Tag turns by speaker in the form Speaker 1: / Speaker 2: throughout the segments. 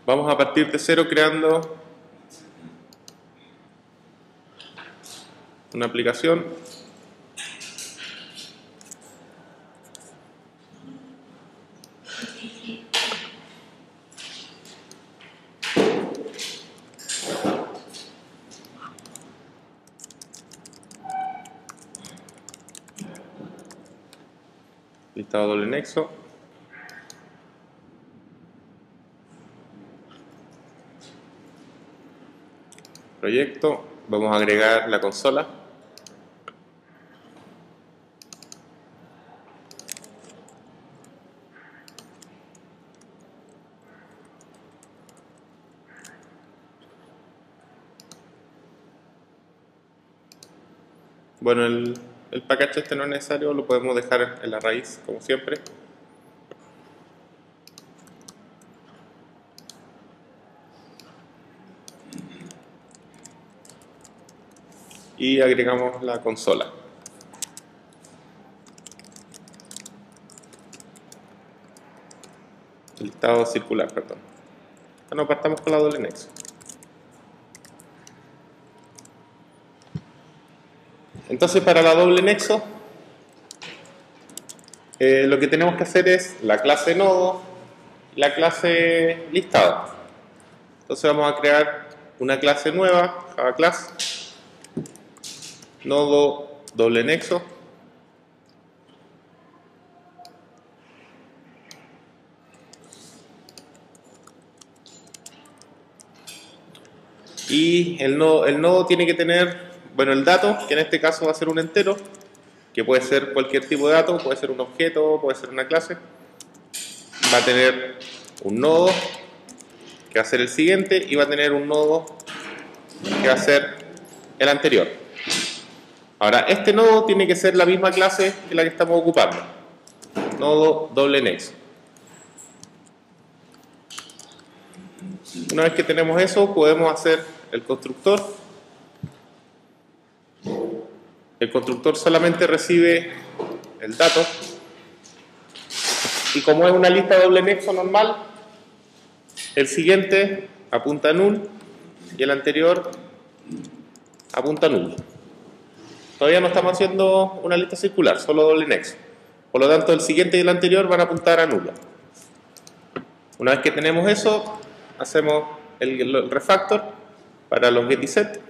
Speaker 1: Vamos a partir de cero creando una aplicación. Listado doble nexo. Proyecto. Vamos a agregar la consola. Bueno, el package este no es necesario, lo podemos dejar en la raíz, como siempre. Y agregamos la consola. El listado circular, perdón. Bueno, partamos con la doble nexo. Entonces, para la doble nexo, lo que tenemos que hacer es la clase nodo y la clase listado. Entonces vamos a crear una clase nueva, Java Class, nodo doble nexo. Y el nodo tiene que tener, bueno, el dato, que en este caso va a ser un entero, que puede ser cualquier tipo de dato, puede ser un objeto, puede ser una clase. Va a tener un nodo, que va a ser el siguiente, y va a tener un nodo, que va a ser el anterior. Ahora, este nodo tiene que ser la misma clase que la que estamos ocupando. Nodo doble nexo. Una vez que tenemos eso, podemos hacer el constructor. El constructor solamente recibe el dato. Y como es una lista doble nexo normal, el siguiente apunta a null y el anterior apunta a null. Todavía no estamos haciendo una lista circular, solo doble nexo. Por lo tanto, el siguiente y el anterior van a apuntar a null. Una vez que tenemos eso, hacemos el refactor para los get y set.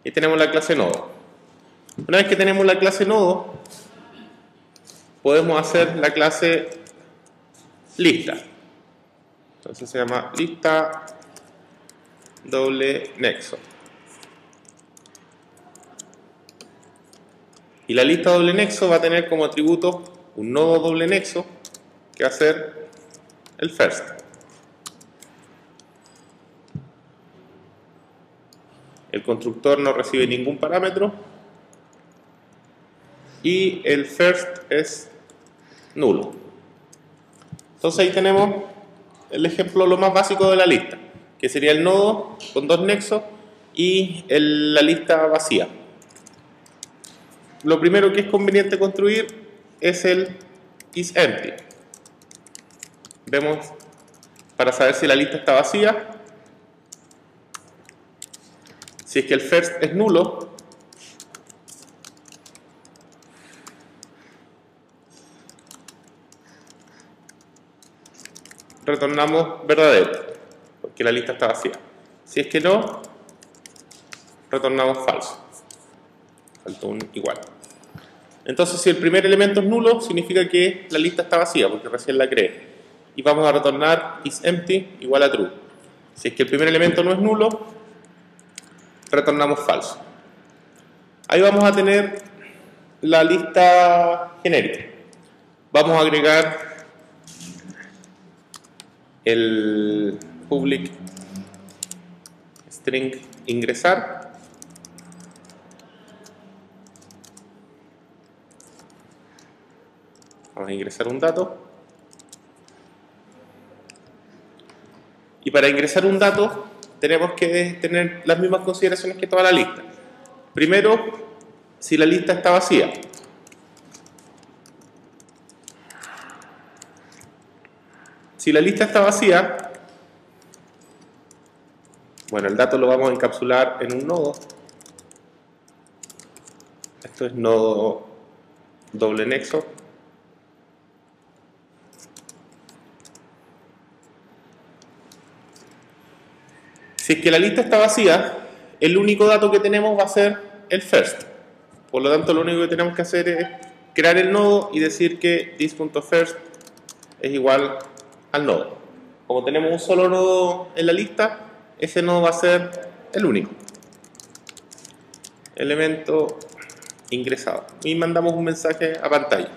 Speaker 1: Y tenemos la clase nodo. Una vez que tenemos la clase nodo, podemos hacer la clase lista. Entonces se llama lista doble nexo. Y la lista doble nexo va a tener como atributo un nodo doble nexo, que va a ser el first. El constructor no recibe ningún parámetro y el first es nulo. Entonces ahí tenemos el ejemplo lo más básico de la lista, que sería el nodo con dos nexos y la lista vacía. Lo primero que es conveniente construir es el isEmpty. Vemos para saber si la lista está vacía. Si es que el first es nulo, retornamos verdadero, porque la lista está vacía. Si es que no, retornamos falso. Falta un igual. Entonces, si el primer elemento es nulo, significa que la lista está vacía, porque recién la creé. Y vamos a retornar isEmpty igual a true. Si es que el primer elemento no es nulo, retornamos falso. Ahí vamos a tener la lista genérica. Vamos a agregar el public string ingresar. Vamos a ingresar un dato. Y para ingresar un dato tenemos que tener las mismas consideraciones que toda la lista. Primero, si la lista está vacía. Si la lista está vacía, bueno, el dato lo vamos a encapsular en un nodo. Esto es nodo doble nexo. Si es que la lista está vacía, el único dato que tenemos va a ser el first. Por lo tanto, lo único que tenemos que hacer es crear el nodo y decir que this.first es igual al nodo. Como tenemos un solo nodo en la lista, ese nodo va a ser el único. Elemento ingresado. Y mandamos un mensaje a pantalla.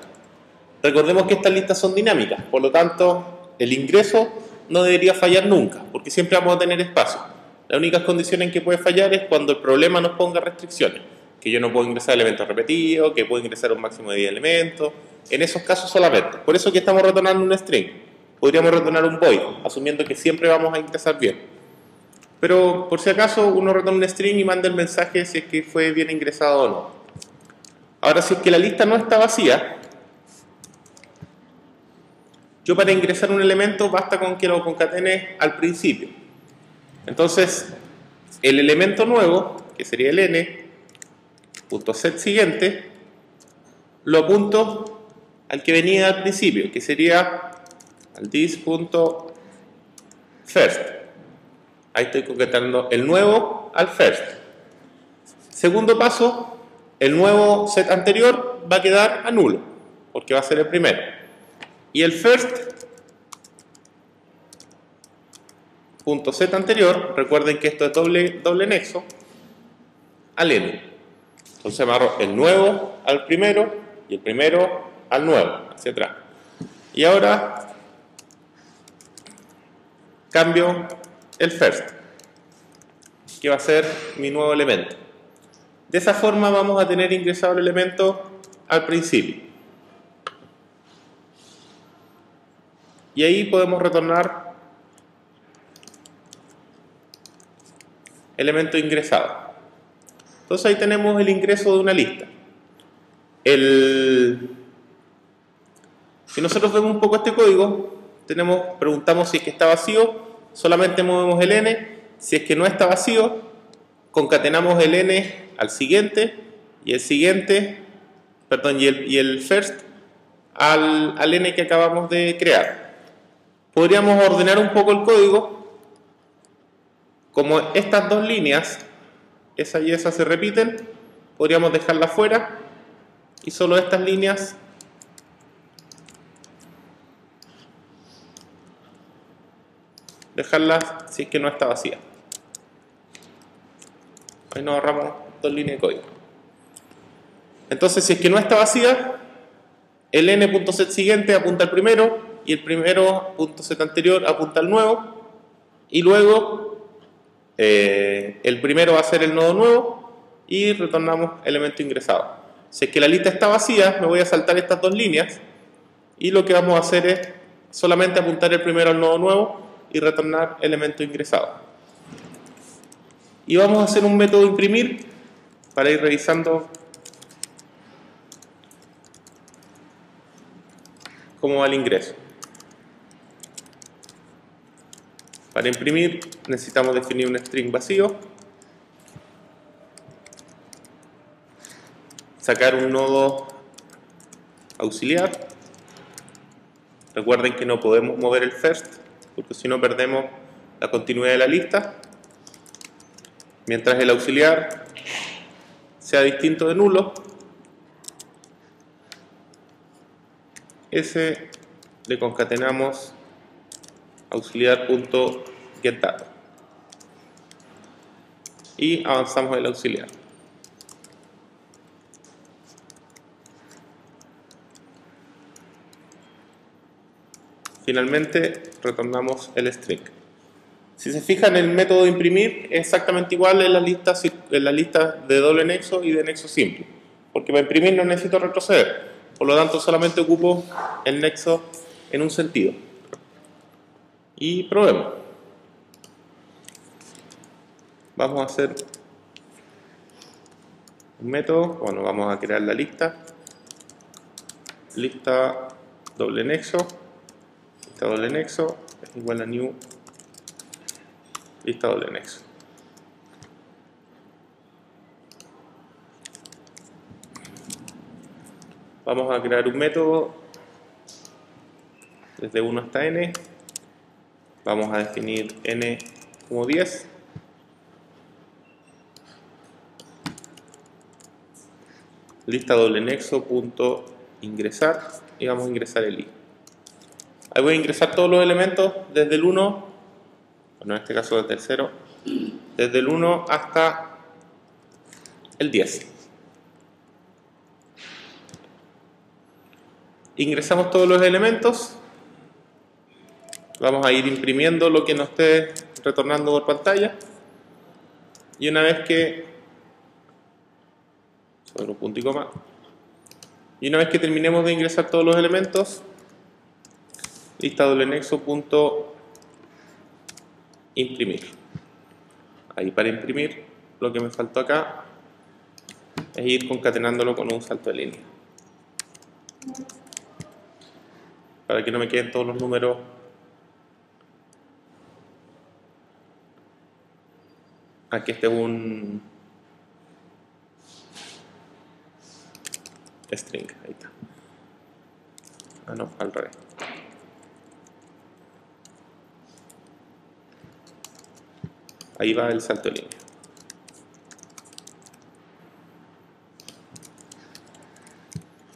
Speaker 1: Recordemos que estas listas son dinámicas, por lo tanto, el ingreso no debería fallar nunca, porque siempre vamos a tener espacio. Las únicas condiciones en que puede fallar es cuando el problema nos ponga restricciones, que yo no puedo ingresar elementos repetidos, que puedo ingresar un máximo de 10 elementos, en esos casos solamente. Por eso que estamos retornando un string. Podríamos retornar un void, asumiendo que siempre vamos a ingresar bien. Pero por si acaso uno retorna un string y manda el mensaje si es que fue bien ingresado o no. Ahora, si es que la lista no está vacía, yo para ingresar un elemento basta con que lo concatene al principio. Entonces, el elemento nuevo, que sería el n.set siguiente, lo apunto al que venía al principio, que sería al this.first. Ahí estoy concatenando el nuevo al first. Segundo paso, el nuevo set anterior va a quedar a nulo, porque va a ser el primero. Y el first.set anterior, recuerden que esto es doble nexo, al n. Entonces amarro el nuevo al primero y el primero al nuevo, hacia atrás. Y ahora cambio el first, que va a ser mi nuevo elemento. De esa forma vamos a tener ingresado el elemento al principio. Y ahí podemos retornar elemento ingresado. Entonces ahí tenemos el ingreso de una lista. Si nosotros vemos un poco este código, preguntamos si es que está vacío, solamente movemos el n. Si es que no está vacío, concatenamos el n al siguiente y el siguiente, perdón, y el first al n que acabamos de crear. Podríamos ordenar un poco el código, como estas dos líneas, esa y esa se repiten, podríamos dejarlas fuera y solo estas líneas dejarlas si es que no está vacía. Ahí nos ahorramos dos líneas de código. Entonces, si es que no está vacía, el n.set siguiente apunta al primero y el primero.set anterior apunta al nuevo, y luego el primero va a ser el nodo nuevo y retornamos elemento ingresado. Si es que la lista está vacía, me voy a saltar estas dos líneas y lo que vamos a hacer es solamente apuntar el primero al nodo nuevo y retornar elemento ingresado. Y vamos a hacer un método imprimir para ir revisando cómo va el ingreso. Para imprimir necesitamos definir un string vacío, sacar un nodo auxiliar. Recuerden que no podemos mover el first, porque si no perdemos la continuidad de la lista. Mientras el auxiliar sea distinto de nulo, ese le concatenamos auxiliar.getData y avanzamos el auxiliar. Finalmente retornamos el string. Si se fijan, el método de imprimir es exactamente igual en las listas de doble nexo y de nexo simple, porque para imprimir no necesito retroceder, por lo tanto solamente ocupo el nexo en un sentido. Y probemos. Vamos a hacer un método, bueno, vamos a crear la lista doble nexo, lista doble nexo es igual a new lista doble nexo. Vamos a crear un método desde 1 hasta n. Vamos a definir n como 10. Lista doble nexo punto ingresar y vamos a ingresar el i. Ahí voy a ingresar todos los elementos desde el 1, bueno, en este caso desde el 0, desde el 1 hasta el 10. Ingresamos todos los elementos. Vamos a ir imprimiendo lo que nos esté retornando por pantalla. Y una vez que sobre un punto y coma, y una vez que terminemos de ingresar todos los elementos, lista doble nexo punto imprimir. Ahí para imprimir lo que me faltó acá es ir concatenándolo con un salto de línea para que no me queden todos los números aquí. Este es un string, ahí está. Ah, no, al revés. Ahí va el salto de línea.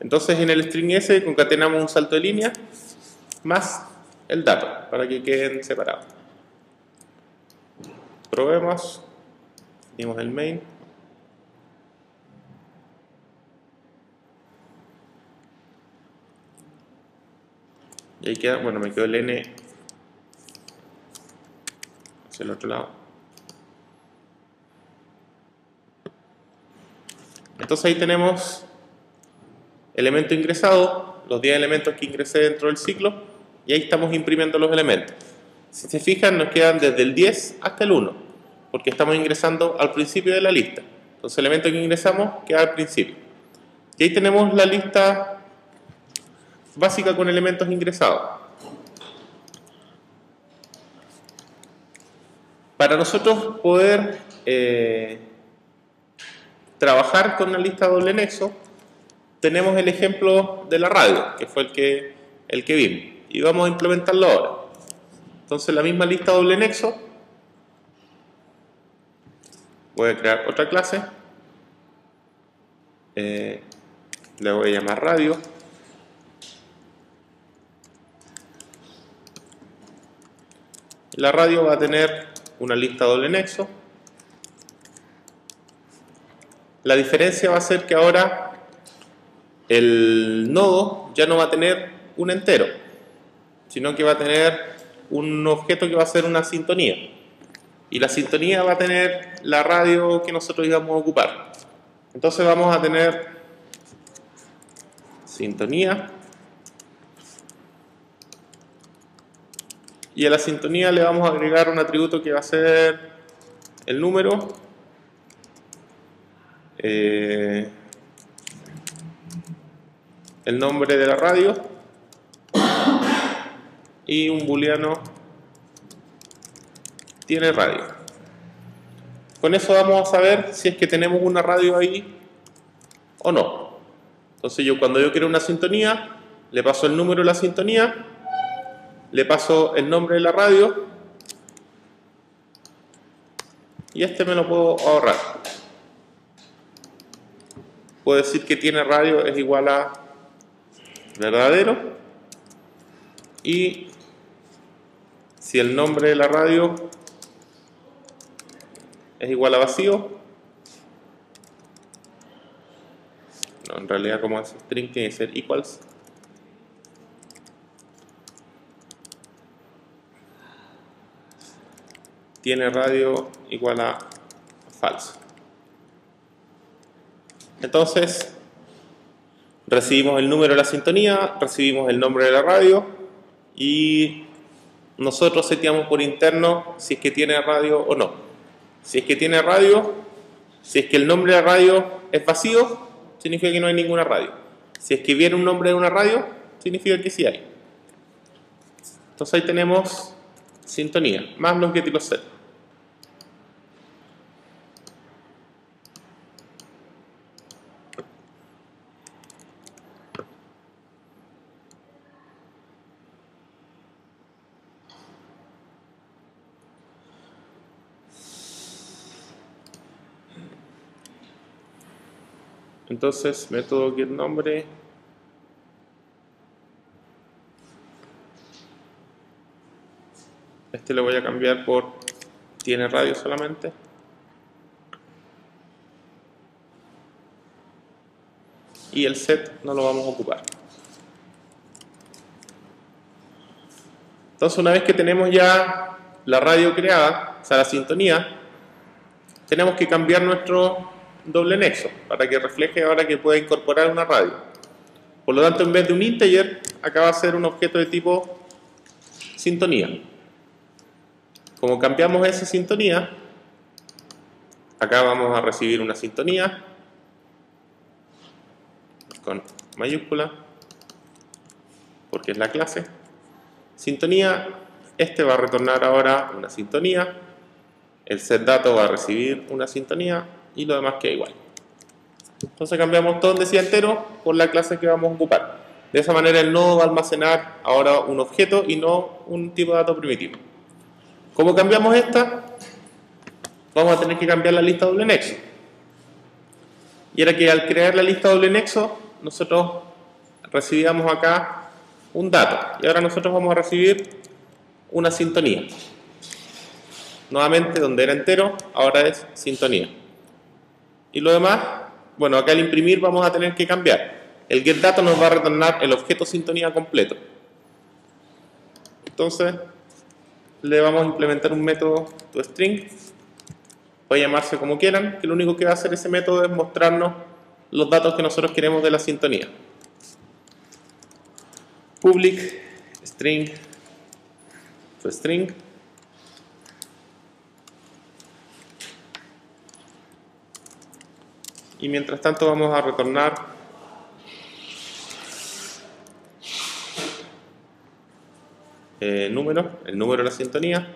Speaker 1: Entonces en el string S concatenamos un salto de línea más el dato para que queden separados. Probemos. Tenemos el main. Y ahí queda, bueno, me quedó el n hacia el otro lado. Entonces ahí tenemos elemento ingresado, los 10 elementos que ingresé dentro del ciclo, y ahí estamos imprimiendo los elementos. Si se fijan, nos quedan desde el 10 hasta el 1, porque estamos ingresando al principio de la lista. Los elementos que ingresamos quedan al principio. Y ahí tenemos la lista básica con elementos ingresados. Para nosotros poder trabajar con una lista doble nexo, tenemos el ejemplo de la radio, que fue el que vimos, y vamos a implementarlo ahora. Entonces la misma lista doble nexo, voy a crear otra clase, le voy a llamar radio. La radio va a tener una lista doble nexo. La diferencia va a ser que ahora el nodo ya no va a tener un entero, sino que va a tener un objeto que va a ser una sintonía. Y la sintonía va a tener la radio que nosotros íbamos a ocupar. Entonces vamos a tener sintonía. Y a la sintonía le vamos a agregar un atributo que va a ser el número, el nombre de la radio y un booleano tiene radio. Con eso vamos a saber si es que tenemos una radio ahí o no. Entonces cuando yo quiero una sintonía, le paso el número de la sintonía, le paso el nombre de la radio y este me lo puedo ahorrar. Puedo decir que tiene radio es igual a verdadero, y si el nombre de la radio es igual a vacío, no, en realidad como es string tiene que ser equals, tiene radio igual a falso. Entonces recibimos el número de la sintonía, recibimos el nombre de la radio y nosotros seteamos por interno si es que tiene radio o no. Si es que tiene radio, si es que el nombre de la radio es vacío, significa que no hay ninguna radio. Si es que viene un nombre de una radio, significa que sí hay. Entonces ahí tenemos sintonía, más los get y los set. Entonces, método getNombre. Este lo voy a cambiar por tiene radio solamente. Y el set no lo vamos a ocupar. Entonces, una vez que tenemos ya la radio creada, o sea, la sintonía, tenemos que cambiar nuestro doble nexo para que refleje ahora que pueda incorporar una radio. Por lo tanto, en vez de un integer, acá va a ser un objeto de tipo sintonía. Como cambiamos esa sintonía, acá vamos a recibir una sintonía con mayúscula, porque es la clase. Sintonía, este va a retornar ahora una sintonía, el setDato va a recibir una sintonía y lo demás queda igual. Entonces cambiamos todo en decía entero por la clase que vamos a ocupar. De esa manera el nodo va a almacenar ahora un objeto y no un tipo de dato primitivo. ¿Cómo cambiamos esta? Vamos a tener que cambiar la lista doble nexo. Y era que al crear la lista doble nexo, nosotros recibíamos acá un dato. Y ahora nosotros vamos a recibir una sintonía. Nuevamente, donde era entero, ahora es sintonía. Y lo demás, bueno, acá al imprimir vamos a tener que cambiar. El getDato nos va a retornar el objeto sintonía completo. Entonces, le vamos a implementar un método toString. Puede llamarse como quieran, que lo único que va a hacer ese método es mostrarnos los datos que nosotros queremos de la sintonía. Public string toString. Y mientras tanto vamos a retornar el número de la sintonía,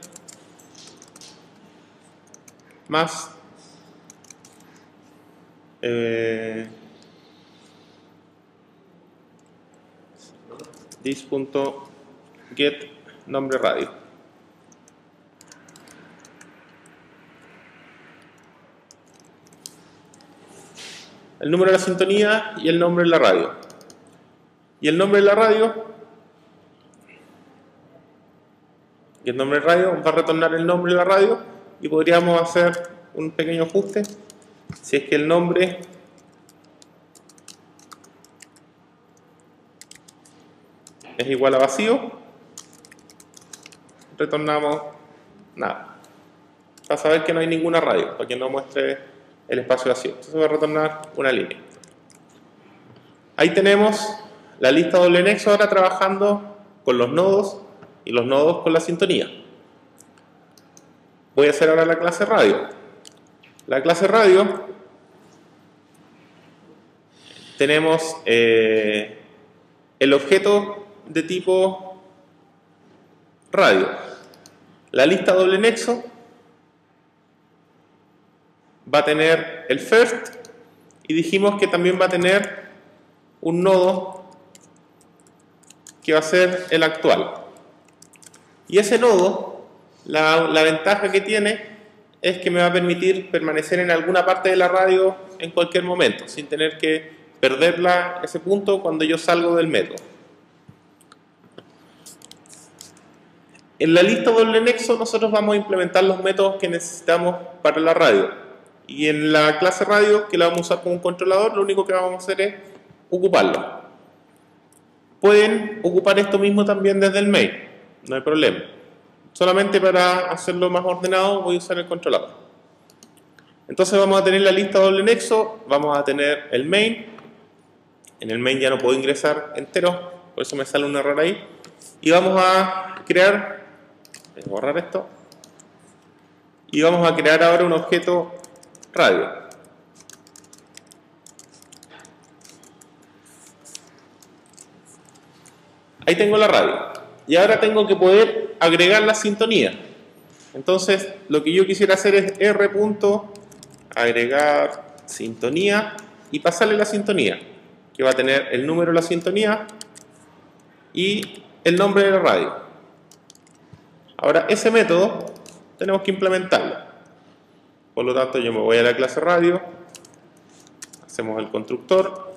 Speaker 1: más this.getNombre radio. El número de la sintonía y el nombre de la radio. Y el nombre de la radio, getNombre radio, va a retornar el nombre de la radio y podríamos hacer un pequeño ajuste. Si es que el nombre es igual a vacío, retornamos nada. Para saber que no hay ninguna radio, para que no muestre el espacio vacío. Entonces va a retornar una línea. Ahí tenemos la lista doble nexo ahora trabajando con los nodos y los nodos con la sintonía. Voy a hacer ahora la clase radio. La clase radio tenemos el objeto de tipo radio. La lista doble nexo va a tener el first y dijimos que también va a tener un nodo que va a ser el actual. Y ese nodo, la ventaja que tiene es que me va a permitir permanecer en alguna parte de la radio en cualquier momento, sin tener que perderla ese punto cuando yo salgo del método. En la lista doble nexo nosotros vamos a implementar los métodos que necesitamos para la radio. Y en la clase radio, que la vamos a usar como un controlador, lo único que vamos a hacer es ocuparlo. Pueden ocupar esto mismo también desde el main, no hay problema. Solamente para hacerlo más ordenado voy a usar el controlador. Entonces vamos a tener la lista doble nexo, vamos a tener el main. En el main ya no puedo ingresar entero, por eso me sale un error ahí. Y vamos a crear, voy a borrar esto, y vamos a crear ahora un objeto radio. Ahí tengo la radio. Y ahora tengo que poder agregar la sintonía. Entonces, lo que yo quisiera hacer es r.agregar sintonía y pasarle la sintonía, que va a tener el número de la sintonía y el nombre de la radio. Ahora, ese método tenemos que implementarlo. Por lo tanto, yo me voy a la clase radio, hacemos el constructor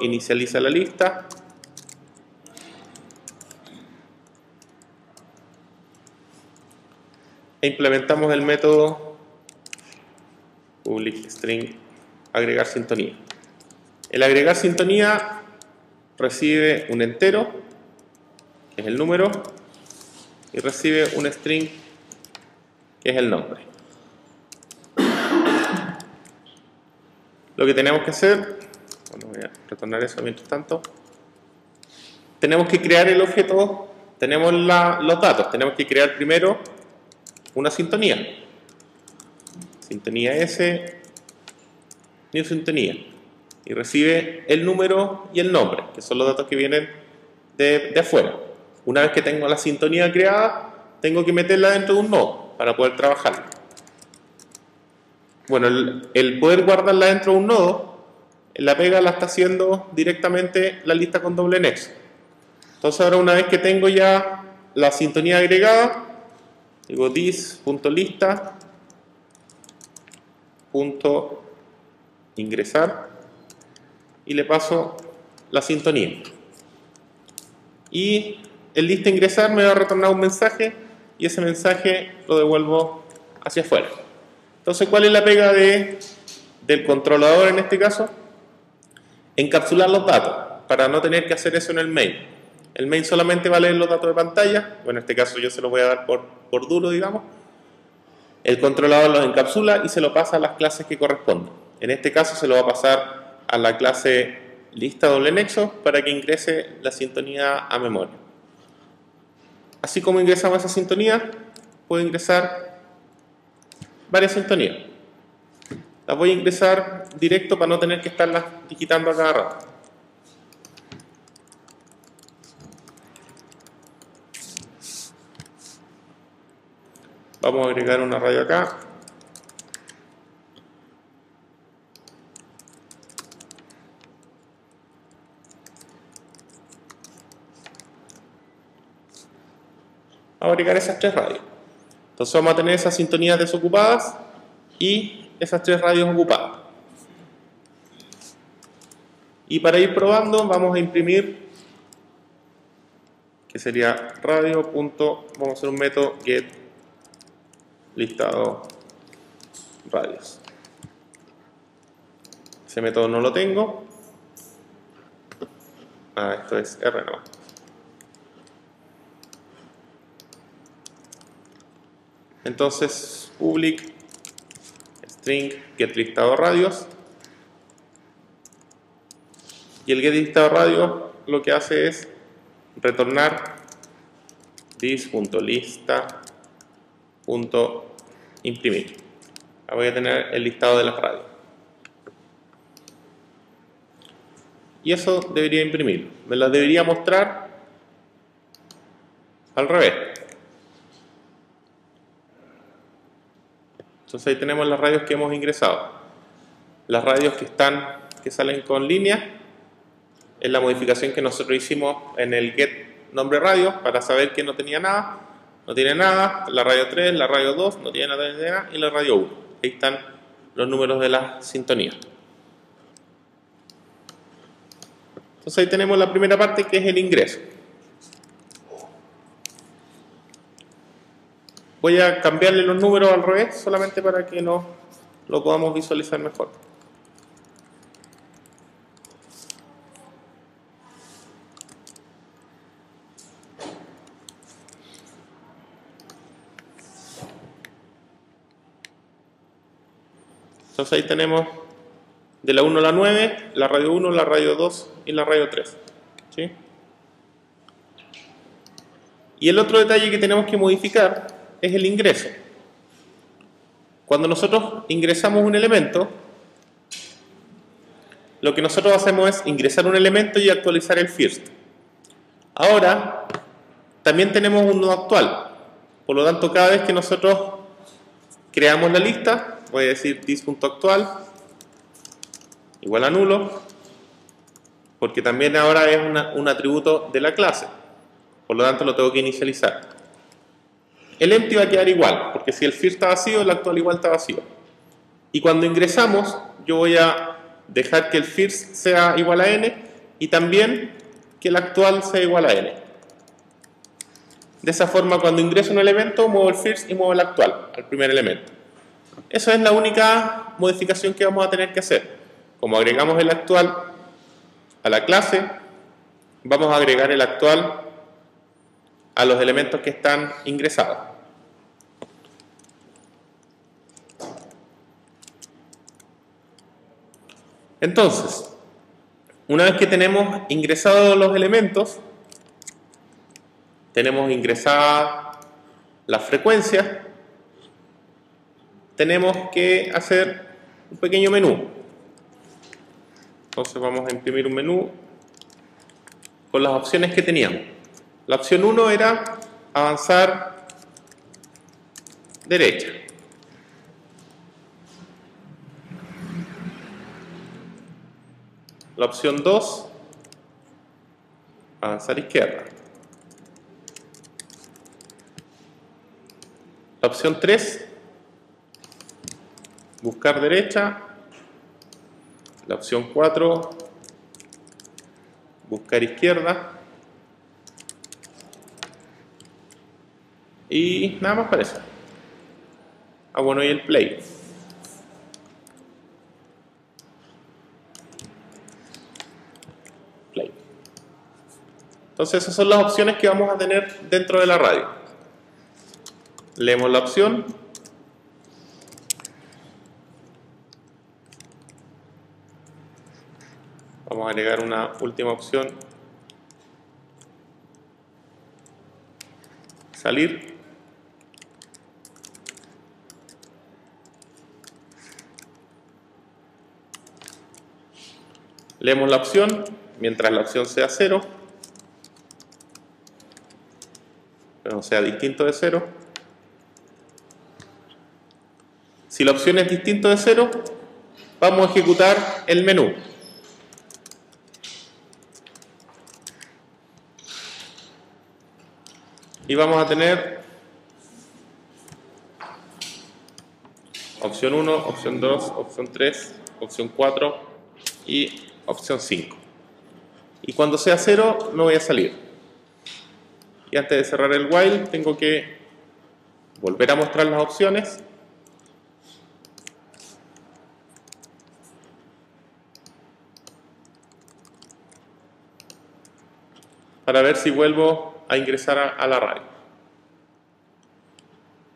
Speaker 1: inicializa la lista, e implementamos el método public string agregar sintonía. El agregar sintonía recibe un entero, que es el número, y recibe un string, que es el nombre. Lo que tenemos que hacer, bueno, voy a retornar eso mientras tanto, tenemos que crear el objeto, tenemos los datos, tenemos que crear primero una sintonía. Sintonía S, new sintonía. Y recibe el número y el nombre, que son los datos que vienen de afuera. Una vez que tengo la sintonía creada, tengo que meterla dentro de un nodo para poder trabajarla. Bueno, el poder guardarla dentro de un nodo, la pega la está haciendo directamente la lista con doble nexo. Entonces ahora, una vez que tengo ya la sintonía agregada, digo this.lista.ingresar y le paso la sintonía. Y el lista ingresar me va a retornar un mensaje y ese mensaje lo devuelvo hacia afuera. Entonces, ¿cuál es la pega del controlador en este caso? Encapsular los datos para no tener que hacer eso en el main. El main solamente va a leer los datos de pantalla, bueno, en este caso yo se los voy a dar por duro, digamos. El controlador los encapsula y se lo pasa a las clases que correspondan. En este caso se lo va a pasar a la clase lista doble nexo para que ingrese la sintonía a memoria. Así como ingresamos esa sintonía, puedo ingresar varias sintonías. Las voy a ingresar directo para no tener que estarlas digitando a cada rato. Vamos a agregar una radio acá. Vamos a agregar esas 3 radios. Entonces vamos a tener esas sintonías desocupadas y esas 3 radios ocupadas. Y para ir probando vamos a imprimir, que sería radio. Vamos a hacer un método get listado radios. Ese método no lo tengo. Esto es R no. Entonces, public string get listado radios. Y el get listado radios lo que hace es retornar this.lista.imprimir. Ahora voy a tener el listado de las radios. Y eso debería imprimir. Me las debería mostrar al revés. Entonces ahí tenemos las radios que hemos ingresado. Las radios que salen con línea es la modificación que nosotros hicimos en el get nombre radio para saber que no tenía nada, no tiene nada, la radio 3, la radio 2, no tiene nada, y la radio 1. Ahí están los números de las sintonías. Entonces ahí tenemos la primera parte, que es el ingreso. Voy a cambiarle los números al revés solamente para que lo podamos visualizar mejor. Entonces ahí tenemos de la 1 a la 9, la radio 1, la radio 2 y la radio 3. ¿Sí? Y el otro detalle que tenemos que modificar es el ingreso. Cuando nosotros ingresamos un elemento, lo que nosotros hacemos es ingresar un elemento y actualizar el first. Ahora, también tenemos un nodo actual. Por lo tanto, cada vez que nosotros creamos la lista, voy a decir this.actual igual a nulo, porque también ahora es un atributo de la clase. Por lo tanto, lo tengo que inicializar. El empty va a quedar igual, porque si el first está vacío, el actual igual está vacío. Y cuando ingresamos, yo voy a dejar que el first sea igual a n y también que el actual sea igual a n. De esa forma, cuando ingreso un elemento, muevo el first y muevo el actual, al primer elemento. Esa es la única modificación que vamos a tener que hacer. Como agregamos el actual a la clase, vamos a agregar el actual a los elementos que están ingresados. Entonces, una vez que tenemos ingresados los elementos, tenemos ingresada la frecuencia, tenemos que hacer un pequeño menú. Entonces vamos a imprimir un menú con las opciones que teníamos. La opción 1 era avanzar derecha. La opción 2, avanzar izquierda. La opción 3, buscar derecha. La opción 4, buscar izquierda. Y nada más para eso. Ah, bueno, y el play. Play. Entonces esas son las opciones que vamos a tener dentro de la radio. Leemos la opción. Vamos a agregar una última opción. Salir. Leemos la opción, mientras la opción sea 0, pero sea distinto de 0. Si la opción es distinto de 0, vamos a ejecutar el menú. Y vamos a tener opción 1, opción 2, opción 3, opción 4 y opción 5. Y cuando sea 0 me voy a salir. Y antes de cerrar el while tengo que volver a mostrar las opciones. Para ver si vuelvo a ingresar a la radio.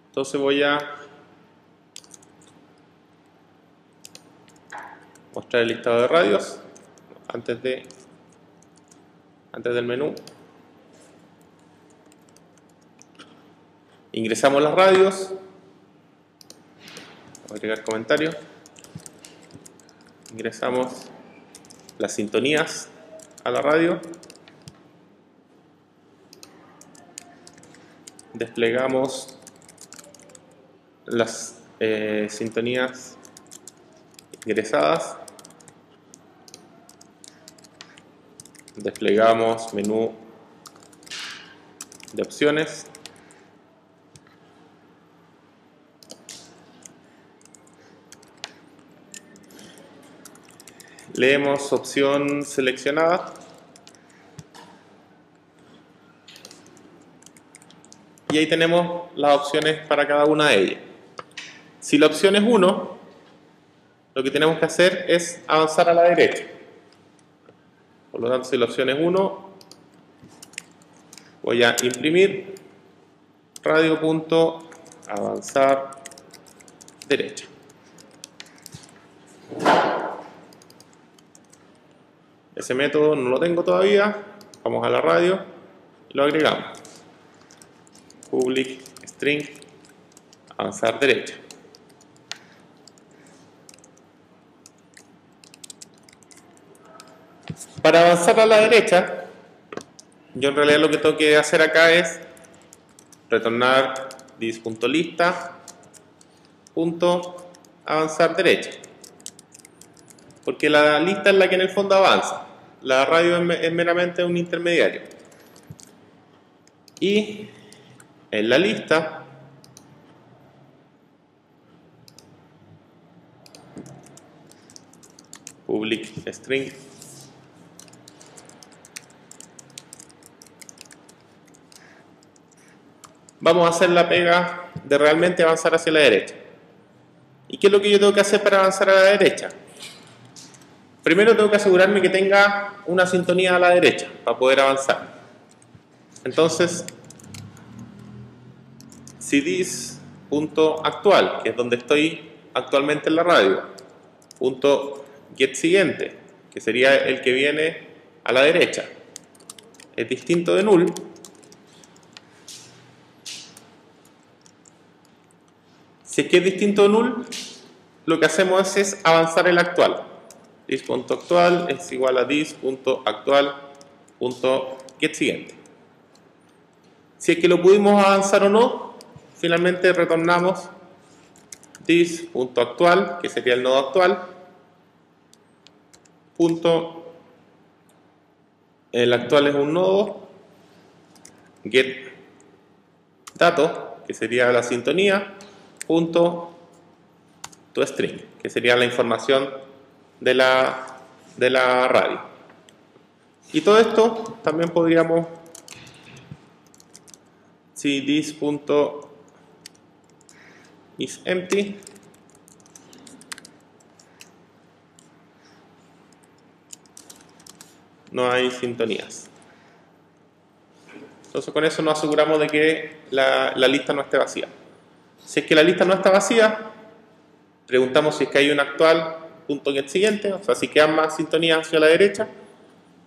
Speaker 1: Entonces voy a mostrar el listado de radios antes del menú. Ingresamos las radios. Voy a agregar comentarios. Ingresamos las sintonías a la radio. Desplegamos las sintonías ingresadas. Desplegamos menú de opciones. Leemos opción seleccionada. Y ahí tenemos las opciones para cada una de ellas. Si la opción es 1, lo que tenemos que hacer es avanzar a la derecha. Por lo tanto, si la opción es 1, voy a imprimir radio.avanzar derecha. Ese método no lo tengo todavía. Vamos a la radio y lo agregamos. Public string avanzar derecha. Para avanzar a la derecha yo en realidad lo que tengo que hacer acá es retornar dis.lista avanzar derecha, porque la lista es la que en el fondo avanza, la radio es meramente un intermediario. Y en la lista public string vamos a hacer la pega de realmente avanzar hacia la derecha. ¿Y qué es lo que yo tengo que hacer para avanzar a la derecha? Primero tengo que asegurarme que tenga una sintonía a la derecha para poder avanzar. Entonces, si dis.actual, que es donde estoy actualmente en la radio, punto get siguiente, que sería el que viene a la derecha, es distinto de null, si es que es distinto de null, lo que hacemos es avanzar el actual. Dis.actual es igual a dis.actual.getSiguiente. Si es que lo pudimos avanzar o no, finalmente retornamos dis.actual, que sería el nodo actual, punto, el actual es un nodo, get dato, que sería la sintonía, punto toString, que sería la información de la radio. Y todo esto también podríamos, si dis.isEmpty, no hay sintonías. Entonces con eso nos aseguramos de que la lista no esté vacía. Si es que la lista no está vacía, preguntamos si es que hay un actual punto get siguiente, o sea, si quedan más sintonías hacia la derecha.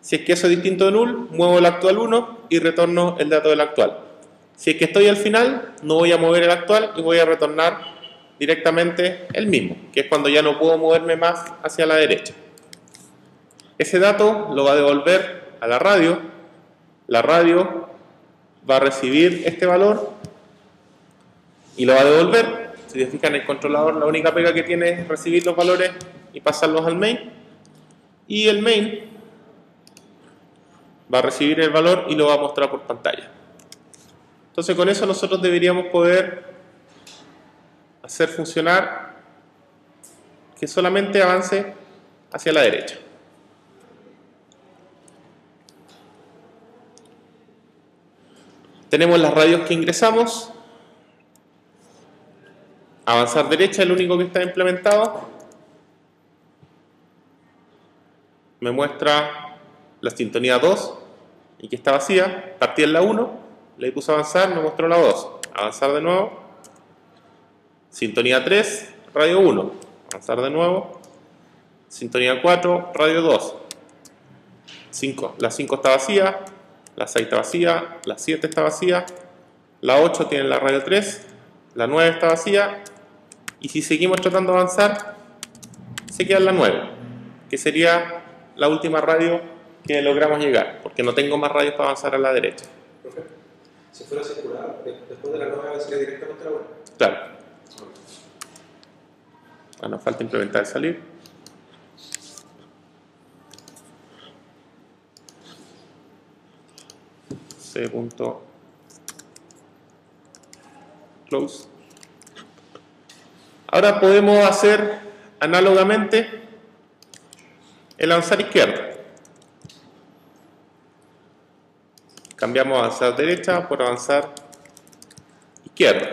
Speaker 1: Si es que eso es distinto de null, muevo el actual 1 y retorno el dato del actual. Si es que estoy al final, no voy a mover el actual y voy a retornar directamente el mismo, que es cuando ya no puedo moverme más hacia la derecha. Ese dato lo va a devolver a la radio va a recibir este valor y lo va a devolver. Si se fijan, el controlador la única pega que tiene es recibir los valores y pasarlos al main, y el main va a recibir el valor y lo va a mostrar por pantalla. Entonces con eso nosotros deberíamos poder hacer funcionar que solamente avance hacia la derecha. Tenemos las radios que ingresamos. Avanzar derecha es lo único que está implementado. Me muestra la sintonía 2 y que está vacía. Partí en la 1, le puse avanzar, me mostró la 2. Avanzar de nuevo. Sintonía 3, radio 1. Avanzar de nuevo. Sintonía 4, radio 2. 5. La 5 está vacía. La 6 está vacía. La 7 está vacía. La 8 tiene la radio 3. La 9 está vacía. Y si seguimos tratando de avanzar, se queda en la 9, que sería la última radio que logramos llegar, porque no tengo más radios para avanzar a la derecha.
Speaker 2: Profe, si fuera circular, después de la 9 sería directamente la 1.
Speaker 1: Claro. Bueno, falta implementar el salir. C.close. Ahora podemos hacer análogamente el avanzar izquierda. Cambiamos avanzar derecha por avanzar izquierda.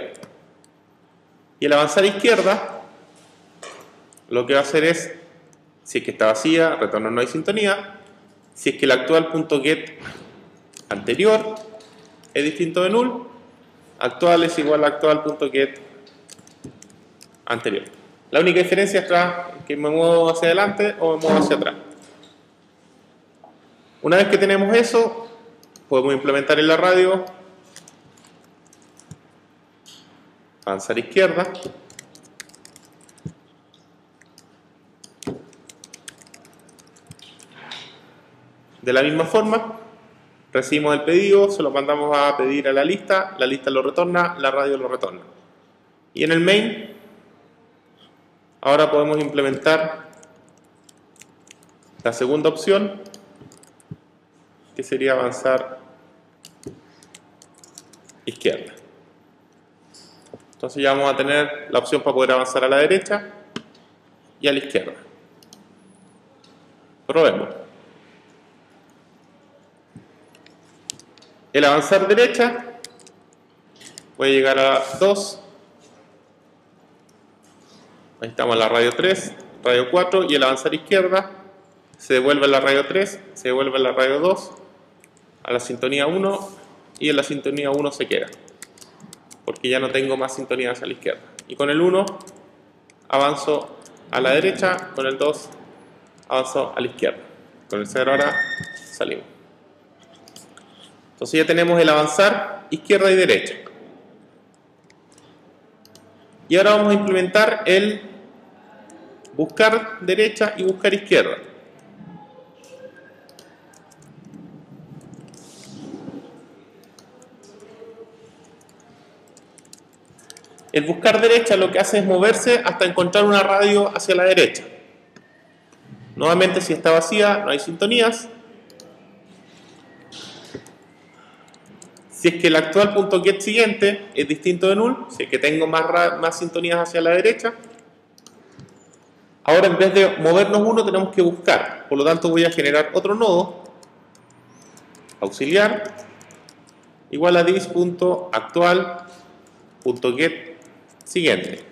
Speaker 1: Y el avanzar izquierda lo que va a hacer es, si es que está vacía, retorno no hay sintonía. Si es que el actual punto get anterior es distinto de null, actual es igual a actual punto get anterior. La única diferencia está en que me muevo hacia adelante o me muevo hacia atrás. Una vez que tenemos eso, podemos implementar en la radio avanzar izquierda. De la misma forma, recibimos el pedido, se lo mandamos a pedir a la lista lo retorna, la radio lo retorna. Y en el main, ahora podemos implementar la segunda opción, que sería avanzar izquierda. Entonces ya vamos a tener la opción para poder avanzar a la derecha y a la izquierda. Probemos. El avanzar derecha, voy a llegar a 2. Ahí estamos en la radio 3, radio 4, y el avanzar izquierda se devuelve a la radio 3, se devuelve a la radio 2, a la sintonía 1, y en la sintonía 1 se queda, porque ya no tengo más sintonías a la izquierda. Y con el 1 avanzo a la derecha, con el 2 avanzo a la izquierda. Con el 0 ahora salimos. Entonces ya tenemos el avanzar izquierda y derecha. Y ahora vamos a implementar el buscar derecha y buscar izquierda. El buscar derecha lo que hace es moverse hasta encontrar una radio hacia la derecha. Nuevamente, si está vacía, no hay sintonías. Si es que el actual punto get siguiente es distinto de null, si es que tengo más sintonías hacia la derecha, ahora en vez de movernos uno tenemos que buscar. Por lo tanto voy a generar otro nodo, auxiliar, igual a this.actual.get siguiente.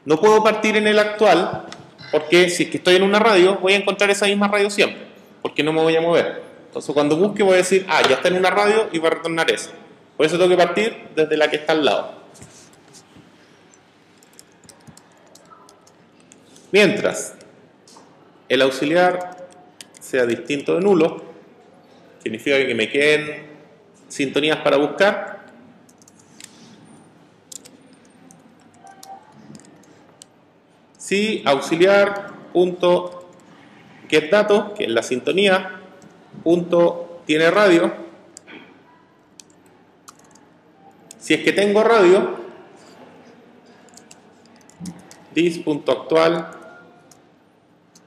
Speaker 1: No puedo partir en el actual, porque si es que estoy en una radio, voy a encontrar esa misma radio siempre, porque no me voy a mover. Entonces cuando busque voy a decir, ya está en una radio y va a retornar esa. Por eso tengo que partir desde la que está al lado. Mientras el auxiliar sea distinto de nulo, significa que me queden sintonías para buscar. Si auxiliar.getDatos, que es la sintonía, tiene radio. Si es que tengo radio, this.actual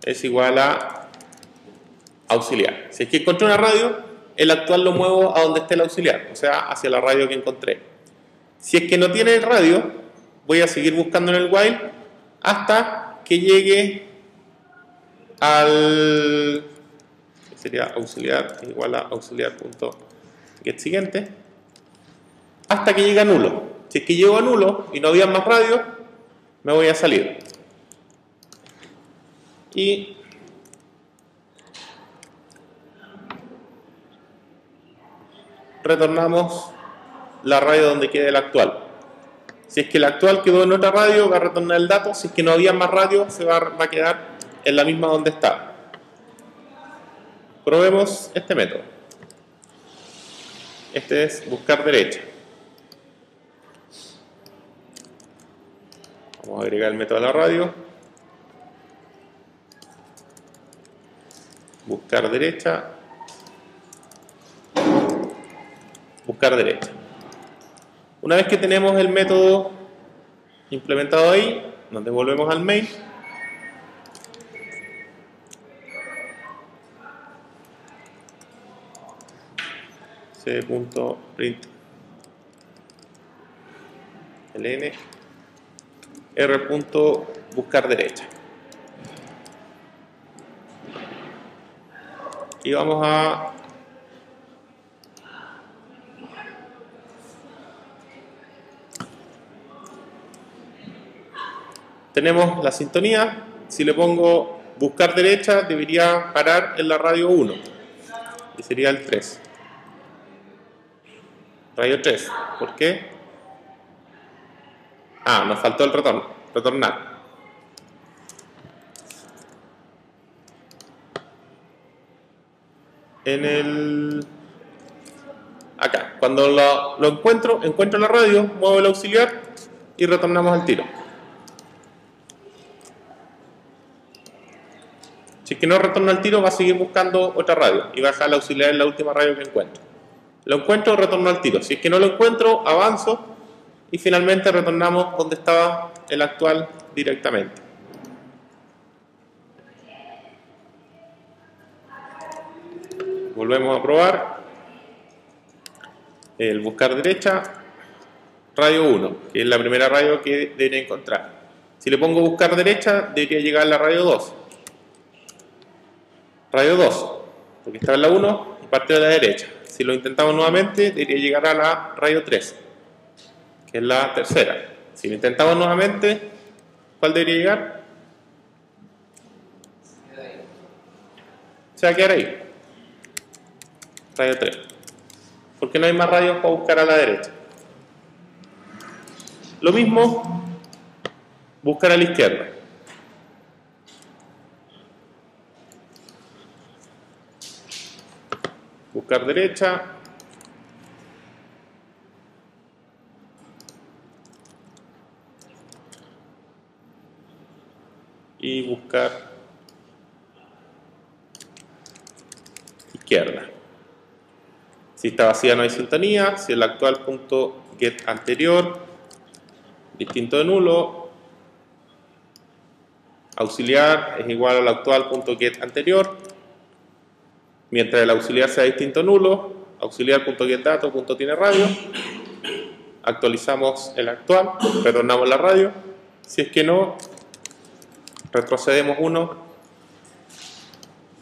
Speaker 1: es igual a auxiliar. Si es que encontré una radio, el actual lo muevo a donde esté el auxiliar, o sea, hacia la radio que encontré. Si es que no tiene radio, voy a seguir buscando en el while hasta que llegue al... que sería auxiliar igual a auxiliar.get siguiente, hasta que llegue a nulo. Si es que llego a nulo y no había más radio, me voy a salir. Y retornamos la radio donde quede el actual. Si es que el actual quedó en otra radio, va a retornar el dato. Si es que no había más radio, se va a quedar en la misma donde está. Probemos este método. Este es buscar derecha. Vamos a agregar el método a la radio. Buscar derecha. Buscar derecha. Una vez que tenemos el método implementado ahí, nos devolvemos al main. c.print ln r.buscar derecha. Y vamos a tenemos la sintonía. Si le pongo buscar derecha, debería parar en la radio 1 y sería el 3. Radio 3. ¿Por qué? Nos faltó el retornar. Acá, cuando lo encuentro la radio, muevo el auxiliar y retornamos al tiro. Si es que no retorna al tiro, va a seguir buscando otra radio y va a dejar el auxiliar en la última radio que encuentre. Lo encuentro, retorno al tiro. Si es que no lo encuentro, avanzo y finalmente retornamos donde estaba el actual directamente. Volvemos a probar. El buscar derecha, radio 1, que es la primera radio que debería encontrar. Si le pongo buscar derecha, debería llegar a la radio 2. Radio 2, porque estaba en la 1 y partió de la derecha. Si lo intentamos nuevamente, debería llegar a la radio 3, que es la tercera. Si lo intentamos nuevamente, ¿cuál debería llegar? Se va a quedar ahí. Radio 3. Porque no hay más radios para buscar a la derecha. Lo mismo, buscar a la izquierda. Buscar derecha. Y buscar izquierda. Si está vacía no hay sintonía. Si el actual punto get anterior, distinto de nulo, auxiliar es igual al actual punto get anterior. Mientras el auxiliar sea distinto nulo, auxiliar.getDato punto tiene radio. Actualizamos el actual, retornamos la radio. Si es que no, retrocedemos uno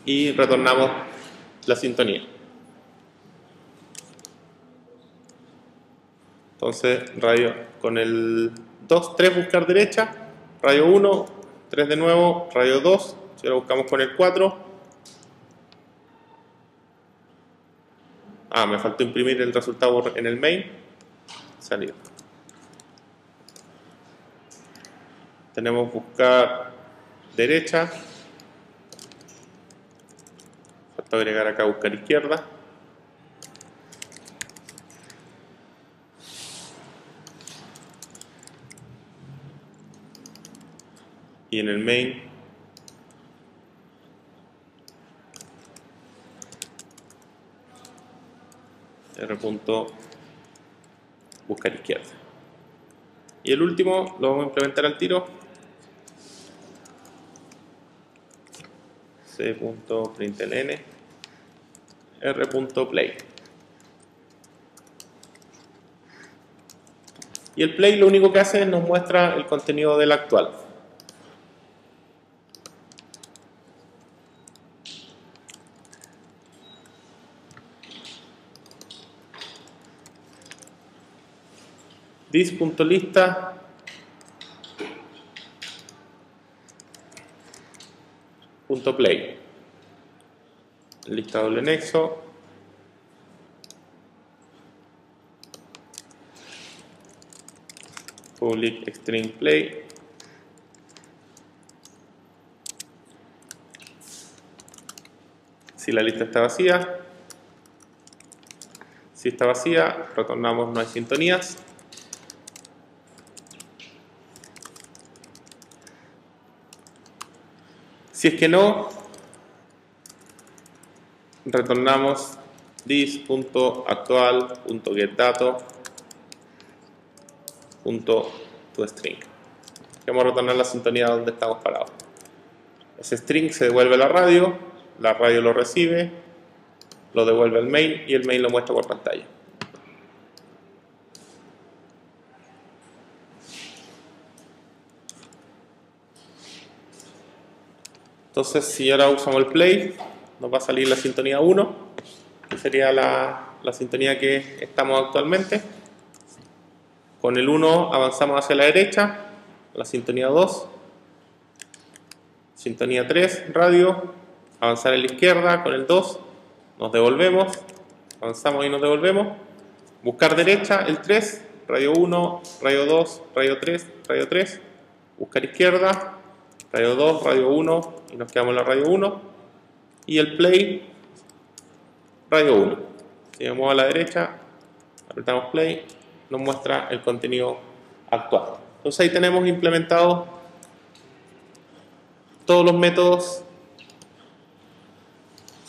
Speaker 1: y retornamos la sintonía. Entonces, radio con el 2, 3 buscar derecha, radio 1, 3 de nuevo, radio 2, si ahora buscamos con el 4. Me faltó imprimir el resultado en el main. Salido. Tenemos buscar derecha. Falta agregar acá buscar izquierda. Y en el main buscar izquierda. Y el último lo vamos a implementar al tiro. C.println r.play. Y el play lo único que hace es nos muestra el contenido del actual. This.lista .play, lista doble nexo, public string play, si la lista está vacía, si está vacía, retornamos no hay sintonías. Si es que no, retornamos this.actual.getDato.toString. Vamos a retornar la sintonía donde estamos parados. Ese string se devuelve a la radio lo recibe, lo devuelve al main y el main lo muestra por pantalla. Entonces, si ahora usamos el play, nos va a salir la sintonía 1, que sería la sintonía que estamos actualmente. Con el 1 avanzamos hacia la derecha, la sintonía 2, sintonía 3, radio, avanzar a la izquierda, con el 2, nos devolvemos, avanzamos y nos devolvemos. Buscar derecha, el 3, radio 1, radio 2, radio 3, buscar izquierda, radio 2, radio 1 y nos quedamos en la radio 1 y el play, radio 1. Si me muevo a la derecha, apretamos play, nos muestra el contenido actual. Entonces ahí tenemos implementados todos los métodos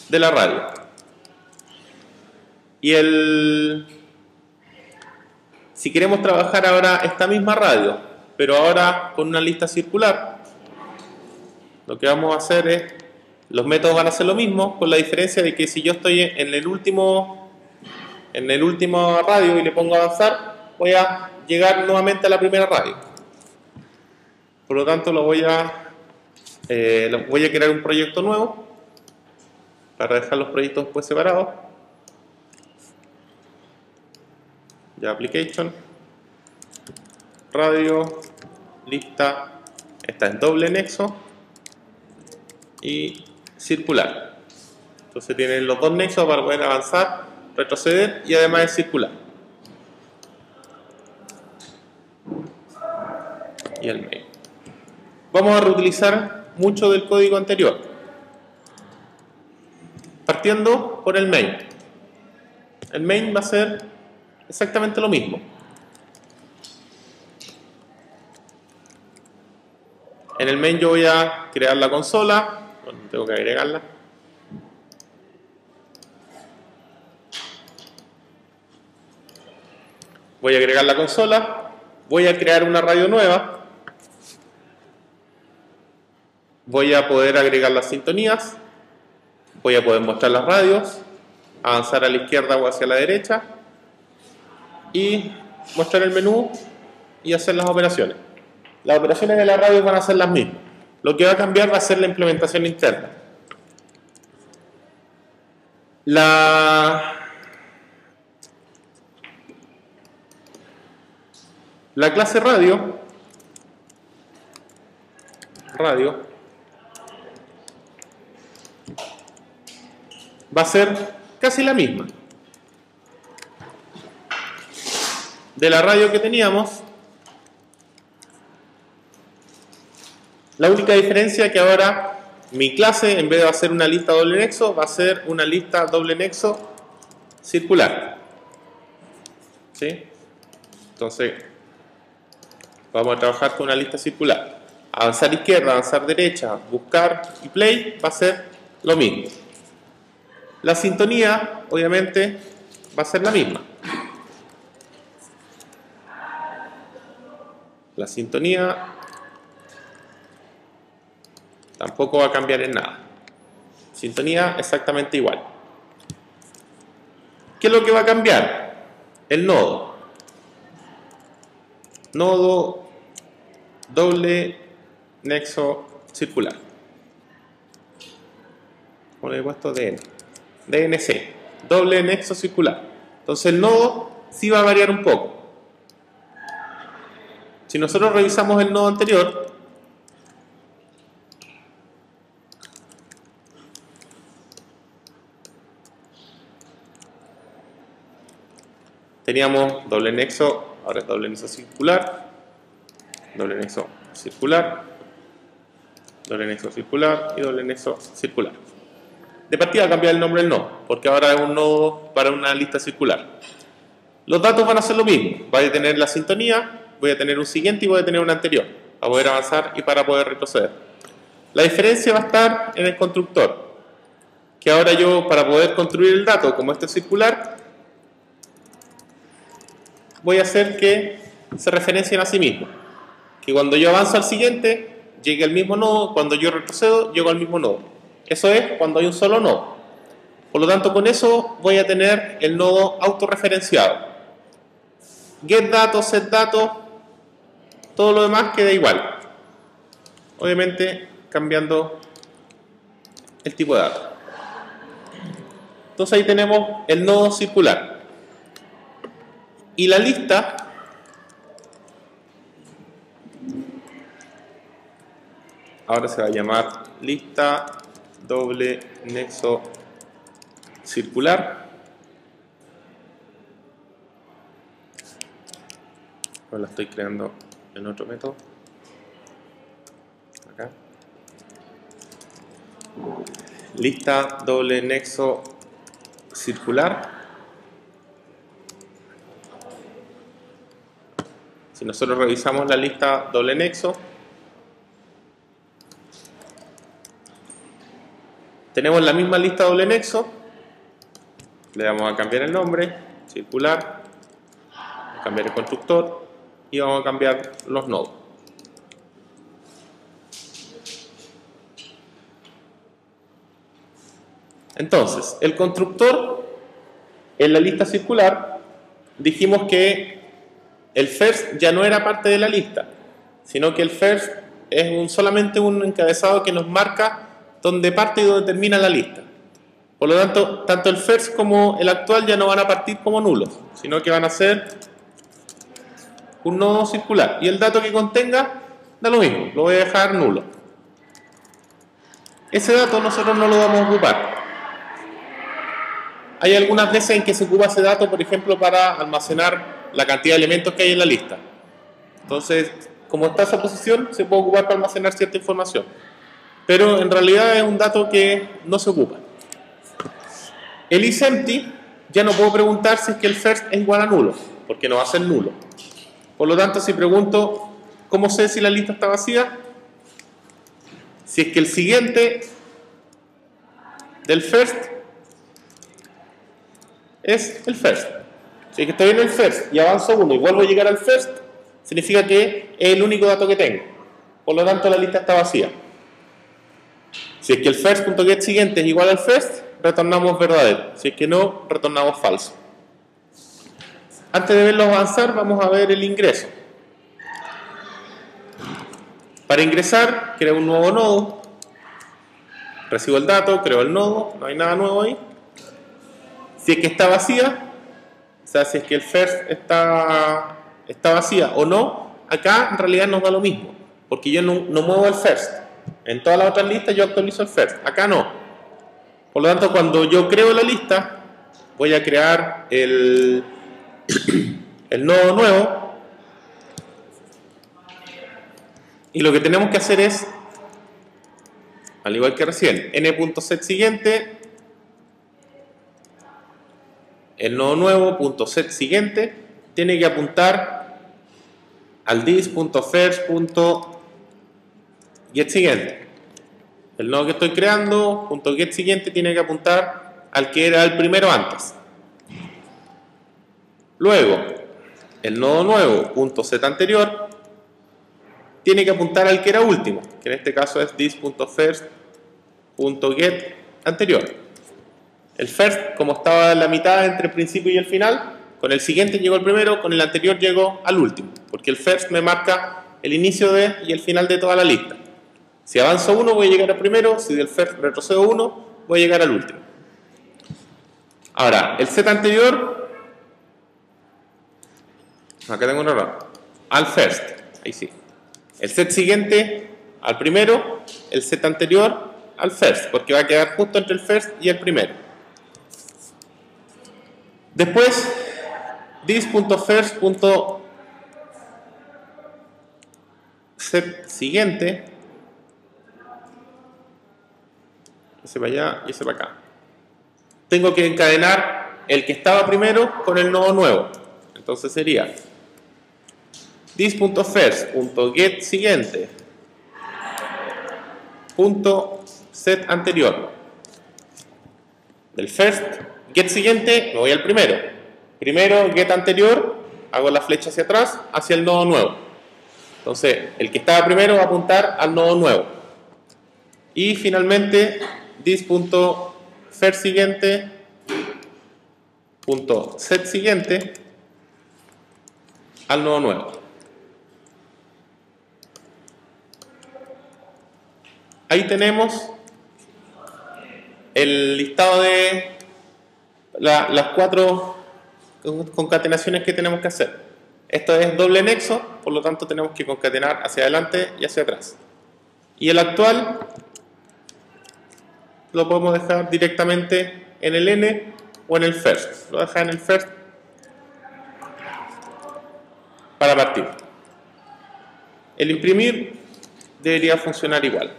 Speaker 1: de la radio. Si queremos trabajar ahora esta misma radio, pero ahora con una lista circular, lo que vamos a hacer es, los métodos van a ser lo mismo, con la diferencia de que si yo estoy en el último radio y le pongo avanzar, voy a llegar nuevamente a la primera radio. Por lo tanto, voy a crear un proyecto nuevo para dejar los proyectos después separados. Ya, application, radio, lista, esta es doble nexo y circular. Entonces tienen los dos nexos para poder avanzar, retroceder y además es circular. Y el main. Vamos a reutilizar mucho del código anterior. Partiendo por el main. El main va a ser exactamente lo mismo. En el main yo voy a crear la consola. Bueno, tengo que agregarla. Voy a agregar la consola. Voy a crear una radio nueva. Voy a poder agregar las sintonías. Voy a poder mostrar las radios. Avanzar a la izquierda o hacia la derecha. Y mostrar el menú y hacer las operaciones. Las operaciones de la radio van a ser las mismas. Lo que va a cambiar va a ser la implementación interna. La clase radio va a ser casi la misma. De la radio que teníamos, la única diferencia es que ahora mi clase, en vez de hacer una lista doble nexo, va a ser una lista doble nexo circular. ¿Sí? Entonces, vamos a trabajar con una lista circular. Avanzar izquierda, avanzar derecha, buscar y play va a ser lo mismo. La sintonía, obviamente, va a ser la misma. La sintonía tampoco va a cambiar en nada. Sintonía exactamente igual. ¿Qué es lo que va a cambiar? El nodo. Nodo doble nexo circular. ¿Cómo le he puesto? DNC. Doble nexo circular. Entonces el nodo sí va a variar un poco. Si nosotros revisamos el nodo anterior, teníamos doble nexo, ahora es doble nexo circular, doble nexo circular, doble nexo circular y doble nexo circular. De partida cambia el nombre del nodo, porque ahora es un nodo para una lista circular. Los datos van a ser lo mismo, voy a tener la sintonía, voy a tener un siguiente y voy a tener un anterior, para poder avanzar y para poder retroceder. La diferencia va a estar en el constructor, que ahora yo, para poder construir el dato como este es circular, voy a hacer que se referencien a sí mismos. Que cuando yo avanzo al siguiente, llegue al mismo nodo, cuando yo retrocedo, llego al mismo nodo. Eso es cuando hay un solo nodo. Por lo tanto, con eso voy a tener el nodo autorreferenciado. Get datos, set datos, todo lo demás queda igual. Obviamente, cambiando el tipo de dato. Entonces ahí tenemos el nodo circular. Y la lista ahora se va a llamar lista doble nexo circular. Ahora la estoy creando en otro método. Acá. Lista doble nexo circular. Si nosotros revisamos la lista doble nexo, tenemos la misma lista doble nexo, Le vamos a cambiar el nombre, circular, vamos a cambiar el constructor y vamos a cambiar los nodos. Entonces, el constructor en la lista circular dijimos que el first ya no era parte de la lista, sino que el first es solamente un encabezado que nos marca dónde parte y dónde termina la lista. Por lo tanto, tanto el first como el actual ya no van a partir como nulos, sino que van a ser un nodo circular. Y el dato que contenga da lo mismo, lo voy a dejar nulo. Ese dato nosotros no lo vamos a ocupar. Hay algunas veces en que se ocupa ese dato, por ejemplo, para almacenar la cantidad de elementos que hay en la lista. Entonces, como está esa posición, se puede ocupar para almacenar cierta información. Pero en realidad es un dato que no se ocupa. El isEmpty, ya no puedo preguntar si es que el first es igual a nulo, porque no va a ser nulo. Por lo tanto, si pregunto, ¿cómo sé si la lista está vacía? Si es que el siguiente del first es el first. Si es que estoy en el first y avanzo uno y vuelvo a llegar al first, significa que es el único dato que tengo. Por lo tanto, la lista está vacía. Si es que el first.get siguiente es igual al first, retornamos verdadero. Si es que no, retornamos falso. Antes de verlo avanzar, vamos a ver el ingreso. Para ingresar, creo un nuevo nodo. Recibo el dato, creo el nodo, no hay nada nuevo ahí. Si es que está vacía, o sea, si es que el first está vacía o no, acá en realidad nos da lo mismo, porque yo no muevo el first. En todas las otras listas yo actualizo el first, acá no. Por lo tanto, cuando yo creo la lista, voy a crear el nodo nuevo, y lo que tenemos que hacer es, al igual que recién, n.setSiguiente, el nodo nuevo, .setSiguiente, tiene que apuntar al this.first.getSiguiente. El nodo que estoy creando, .getSiguiente, tiene que apuntar al que era el primero antes. Luego, el nodo nuevo, .setAnterior, tiene que apuntar al que era último, que en este caso es this.first.getAnterior. El first, como estaba en la mitad entre el principio y el final, con el siguiente llegó el primero, con el anterior llegó al último, porque el first me marca el inicio de y el final de toda la lista. Si avanzo uno voy a llegar al primero, si del first retrocedo uno voy a llegar al último. Ahora, el set anterior, acá tengo un error, al first, ahí sí. El set siguiente al primero, el set anterior al first, porque va a quedar justo entre el first y el primero. Después, this.first.setSiguiente, ese para allá y ese para acá. Tengo que encadenar el que estaba primero con el nodo nuevo. Entonces sería this.first.getSiguiente .setAnterior. Del first get siguiente me voy al primero. Primero get anterior, hago la flecha hacia atrás, hacia el nodo nuevo. Entonces, el que estaba primero va a apuntar al nodo nuevo. Y finalmente, this.firstSiguiente .setSiguiente al nodo nuevo. Ahí tenemos el listado de las 4 concatenaciones que tenemos que hacer. Esto es doble nexo, por lo tanto tenemos que concatenar hacia adelante y hacia atrás. Y el actual lo podemos dejar directamente en el n o en el first. Lo deja en el first para partir. El imprimir debería funcionar igual.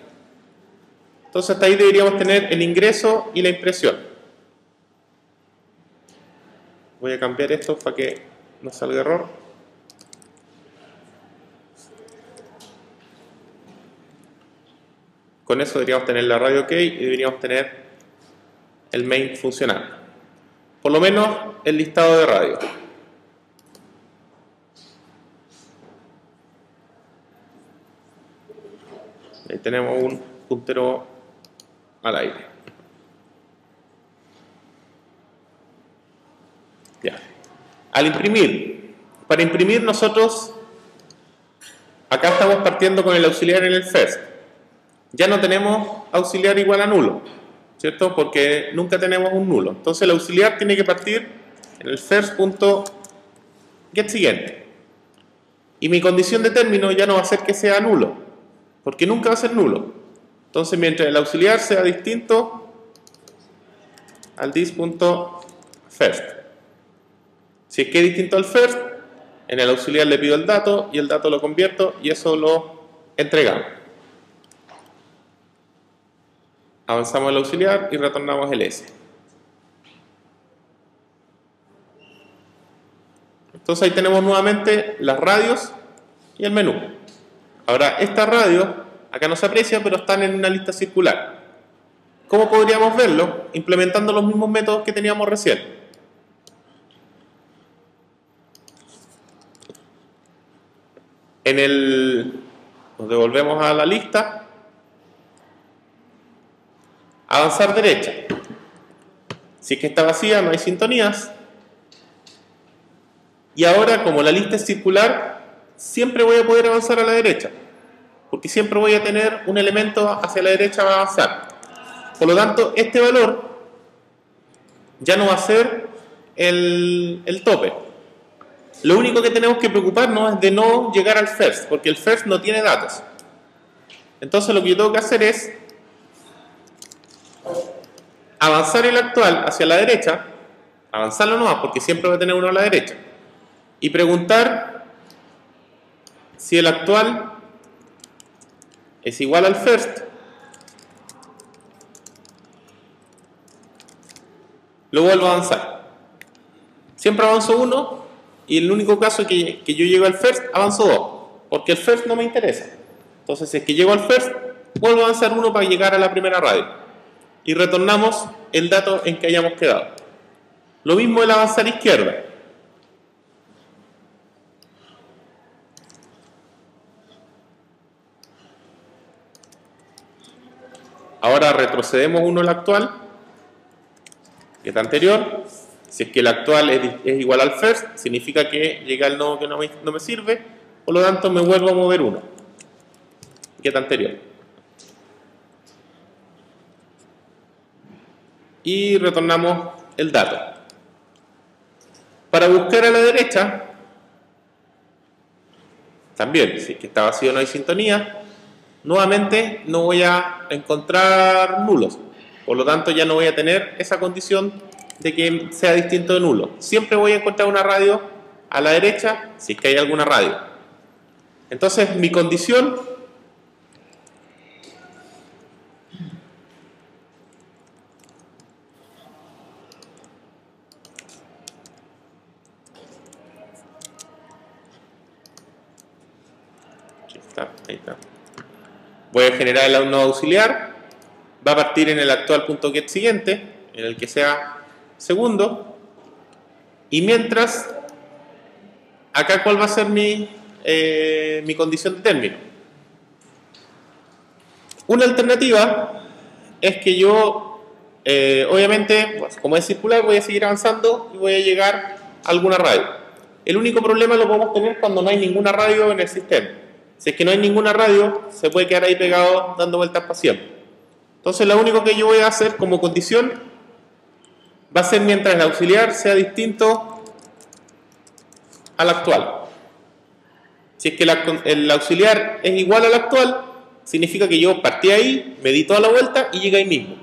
Speaker 1: Entonces hasta ahí deberíamos tener el ingreso y la impresión. Voy a cambiar esto para que no salga error. Con eso deberíamos tener la radio OK y deberíamos tener el main funcionando. por lo menos el listado de radio. Ahí tenemos un puntero al aire. Ya. Al imprimir, para imprimir nosotros acá estamos partiendo con el auxiliar en el first. Ya no tenemos auxiliar igual a nulo, ¿cierto? Porque nunca tenemos un nulo. Entonces el auxiliar tiene que partir en el first.getSiguiente. Y mi condición de término ya no va a ser que sea nulo, porque nunca va a ser nulo. Entonces mientras el auxiliar sea distinto al this.first. Si es que es distinto al first, en el auxiliar le pido el dato y el dato lo convierto y eso lo entregamos. Avanzamos el auxiliar y retornamos el S. Entonces ahí tenemos nuevamente las radios y el menú. Ahora, estas radios, acá no se aprecia, pero están en una lista circular. ¿Cómo podríamos verlo? Implementando los mismos métodos que teníamos recién. Nos devolvemos a la lista, avanzar derecha. Si es que está vacía, no hay sintonías. Y ahora, como la lista es circular, siempre voy a poder avanzar a la derecha, porque siempre voy a tener un elemento hacia la derecha para avanzar. Por lo tanto, este valor ya no va a ser el tope. Lo único que tenemos que preocuparnos es de no llegar al first, porque el first no tiene datos. Entonces lo que yo tengo que hacer es avanzar el actual hacia la derecha, avanzarlo nomás, porque siempre va a tener uno a la derecha, y preguntar si el actual es igual al first. Lo vuelvo a avanzar. Siempre avanzo uno. Y el único caso que yo llego al first, avanzo 2, porque el first no me interesa. Entonces, si es que llego al first, vuelvo a avanzar 1 para llegar a la primera radio. Y retornamos el dato en que hayamos quedado. Lo mismo el avanzar izquierda. Ahora retrocedemos 1 al actual, que es anterior. Si es que el actual es igual al first, significa que llega el nodo que no me sirve, por lo tanto me vuelvo a mover 1, que es anterior. Y retornamos el dato. Para buscar a la derecha, también, si es que está vacío no hay sintonía, nuevamente no voy a encontrar nulos, por lo tanto ya no voy a tener esa condición de que sea distinto de nulo. Siempre voy a encontrar una radio a la derecha si es que hay alguna radio. Entonces mi condición ahí está. Voy a generar el nodo auxiliar, va a partir en el actual punto get siguiente, en el que sea segundo, y mientras acá cuál va a ser mi condición de término. Una alternativa es que yo obviamente, pues, como es circular, voy a seguir avanzando y voy a llegar a alguna radio. El único problema lo podemos tener cuando no hay ninguna radio en el sistema. Si es que no hay ninguna radio, se puede quedar ahí pegado dando vueltas para siempre. Entonces lo único que yo voy a hacer como condición va a ser mientras el auxiliar sea distinto al actual. Si es que el auxiliar es igual al actual, significa que yo partí ahí, me di toda la vuelta y llegué ahí mismo.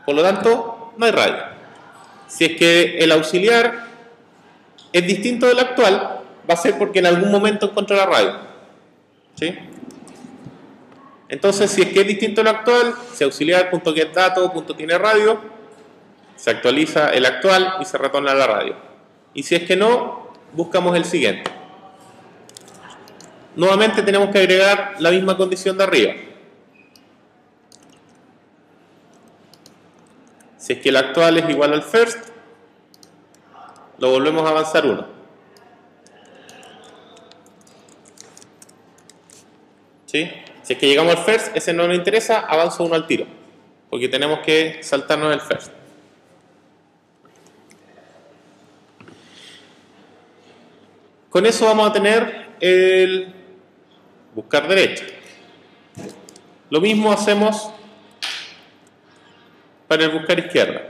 Speaker 1: Por lo tanto, no hay radio. Si es que el auxiliar es distinto del actual, va a ser porque en algún momento encontré la radio. ¿Sí? Entonces, si es que es distinto al actual, si auxiliar.getDato.tiene radio, se actualiza el actual y se retorna a la radio. Y si es que no, buscamos el siguiente. Nuevamente tenemos que agregar la misma condición de arriba. Si es que el actual es igual al first, lo volvemos a avanzar 1. ¿Sí? Si es que llegamos al first, ese no nos interesa, avanzo 1 al tiro, porque tenemos que saltarnos el first. Con eso vamos a tener el buscar derecha. Lo mismo hacemos para el buscar izquierda.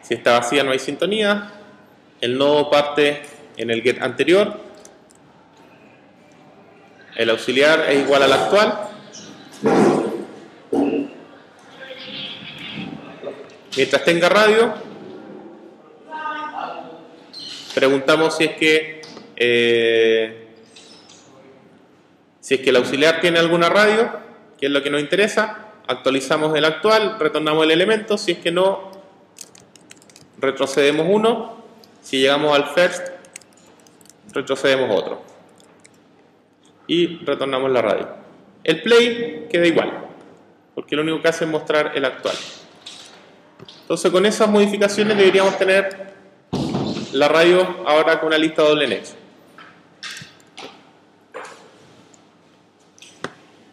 Speaker 1: Si está vacía no hay sintonía, el nodo parte en el get anterior, el auxiliar es igual al actual, mientras tenga radio preguntamos si es que el auxiliar tiene alguna radio, que es lo que nos interesa, actualizamos el actual, retornamos el elemento, si es que no, retrocedemos 1, si llegamos al first, retrocedemos otro y retornamos la radio. El play queda igual, porque lo único que hace es mostrar el actual. Entonces con esas modificaciones deberíamos tener la radio ahora con una lista doble nexo.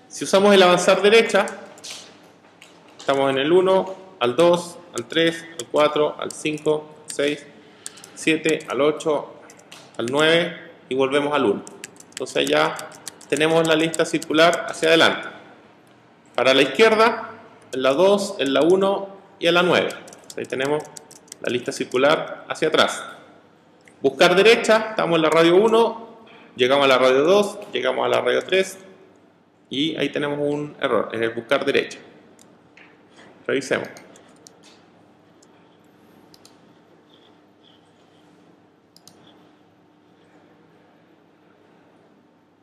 Speaker 1: Si usamos el avanzar derecha, estamos en el 1, al 2, al 3, al 4, al 5, 6, 7, al 8, al 9 y volvemos al 1. Entonces ya tenemos la lista circular hacia adelante. Para la izquierda, en la 2, en la 1 y en la 9. Ahí tenemos la lista circular hacia atrás. Buscar derecha, estamos en la radio 1, llegamos a la radio 2, llegamos a la radio 3 y ahí tenemos un error, es el buscar derecha. Revisemos.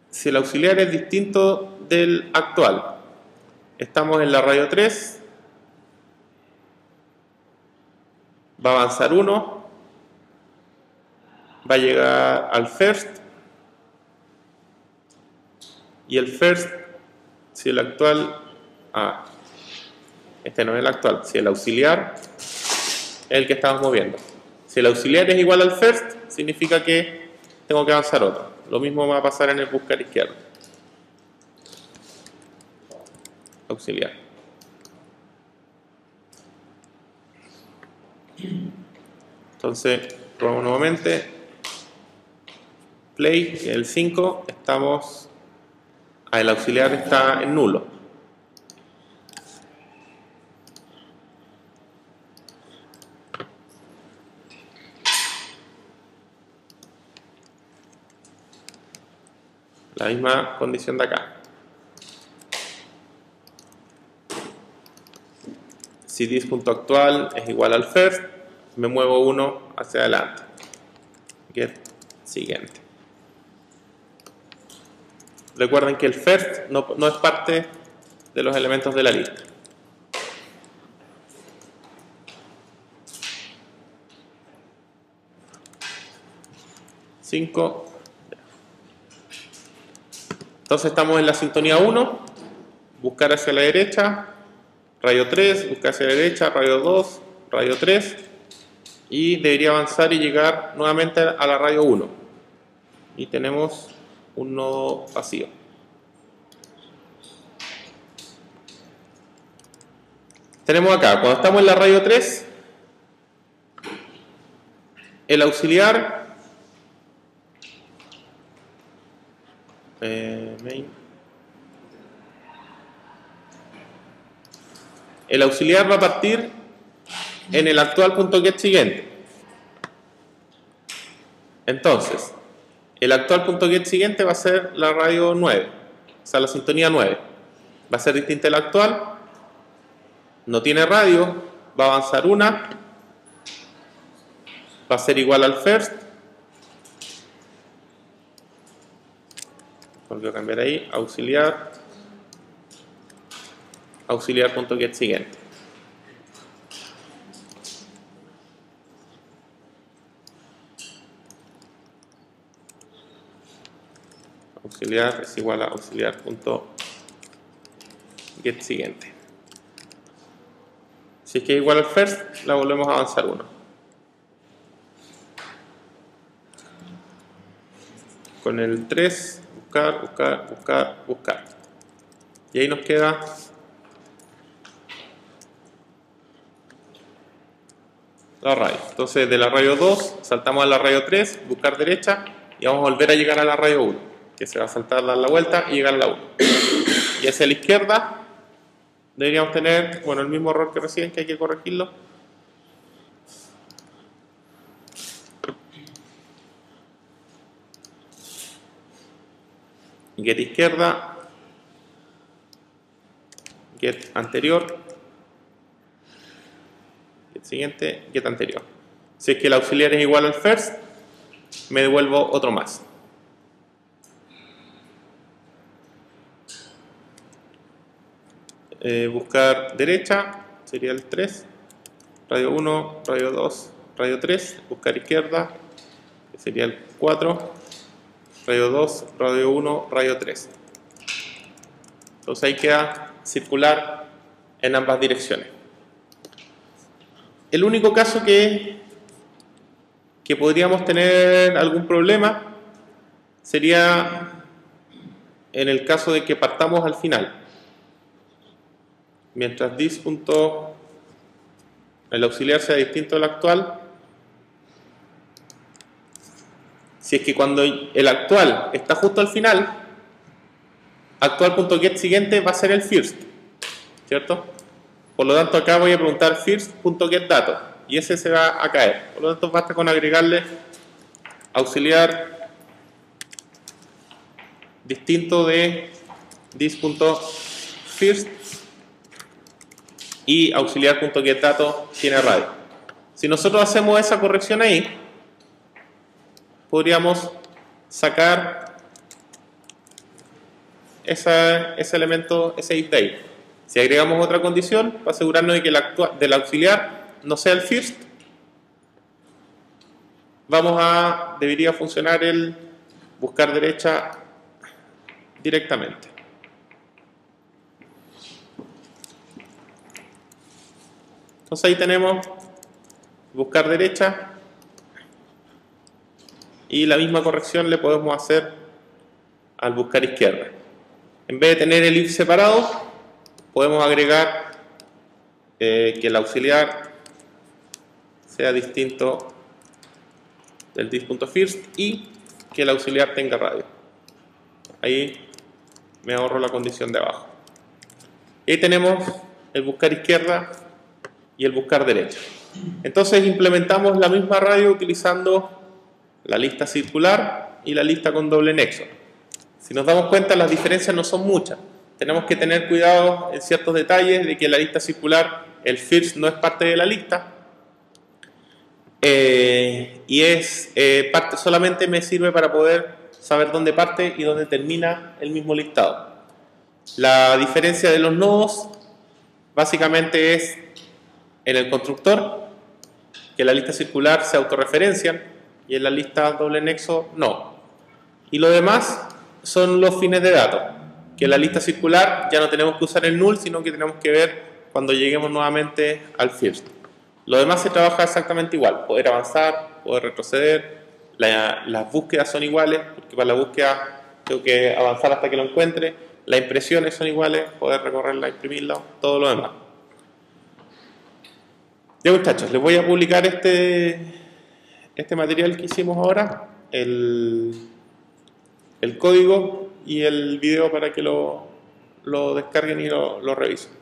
Speaker 1: Si el auxiliar es distinto del actual, estamos en la radio 3, va a avanzar 1, va a llegar al first y el first, si el actual, este no es el actual, si el auxiliar es el que estamos moviendo. Si el auxiliar es igual al first, significa que tengo que avanzar otro. Lo mismo va a pasar en el buscar izquierdo. Auxiliar. Entonces, probamos nuevamente. Play, el 5, estamos... el auxiliar está en nulo. La misma condición de acá. Si dis.actual es igual al first, me muevo 1 hacia adelante. Get siguiente. Recuerden que el first no es parte de los elementos de la lista. Cinco. Entonces estamos en la sintonía 1, buscar hacia la derecha, radio 3, buscar hacia la derecha, radio 2, radio 3, y debería avanzar y llegar nuevamente a la radio 1. Y tenemos un nodo vacío. Tenemos acá, cuando estamos en la radio 3, el auxiliar el auxiliar va a partir en el actual punto get siguiente. Entonces, el actual punto get siguiente va a ser la radio 9, o sea, la sintonía 9. Va a ser distinta a la actual, no tiene radio, va a avanzar una, va a ser igual al first. Volvió a cambiar ahí, auxiliar, auxiliar.get siguiente. auxiliar es igual a auxiliar.getSiguiente. Si es que es igual al first, la volvemos a avanzar 1. Con el 3, buscar. Y ahí nos queda la radio. Entonces de la radio 2 saltamos a la radio 3, buscar derecha, y vamos a volver a llegar a la radio 1, que se va a saltar, dar la vuelta y llegar a la 1. Y hacia la izquierda deberíamos tener, bueno, el mismo error que recién, que hay que corregirlo. Get izquierda, get anterior, get siguiente, get anterior. Si es que el auxiliar es igual al first, me devuelvo otro más. Buscar derecha sería el 3, radio 1, radio 2, radio 3, buscar izquierda, que sería el 4, radio 2, radio 1, radio 3. Entonces ahí queda circular en ambas direcciones. El único caso que podríamos tener algún problema sería en el caso de que partamos al final. Mientras this punto, el auxiliar sea distinto al actual, si es que cuando el actual está justo al final, actual.getSiguiente va a ser el first, ¿cierto? Por lo tanto acá voy a preguntar first.getDato y ese se va a caer. Por lo tanto basta con agregarle auxiliar distinto de this.first y auxiliar.getDato tiene radio. Si nosotros hacemos esa corrección ahí, podríamos sacar ese elemento, ese if de ahí. Si agregamos otra condición, para asegurarnos de que del auxiliar no sea el first, debería funcionar el buscar derecha directamente. Entonces ahí tenemos buscar derecha y la misma corrección le podemos hacer al buscar izquierda. En vez de tener el if separado, podemos agregar que el auxiliar sea distinto del this.first y que el auxiliar tenga radio. Ahí me ahorro la condición de abajo. Y ahí tenemos el buscar izquierda y el buscar derecha. Entonces implementamos la misma radio utilizando la lista circular y la lista con doble nexo. Si nos damos cuenta, las diferencias no son muchas. Tenemos que tener cuidado en ciertos detalles de que la lista circular, el first no es parte de la lista y solamente me sirve para poder saber dónde parte y dónde termina el mismo listado. La diferencia de los nodos básicamente es en el constructor, que en la lista circular se autorreferencian y en la lista doble nexo no. Y lo demás son los fines de datos, que en la lista circular ya no tenemos que usar el null, sino que tenemos que ver cuando lleguemos nuevamente al first. Lo demás se trabaja exactamente igual, poder avanzar, poder retroceder, las búsquedas son iguales, porque para la búsqueda tengo que avanzar hasta que lo encuentre, las impresiones son iguales, poder recorrerla, imprimirla, todo lo demás. Ya muchachos, les voy a publicar este material que hicimos ahora, el código y el video para que lo descarguen y lo revisen.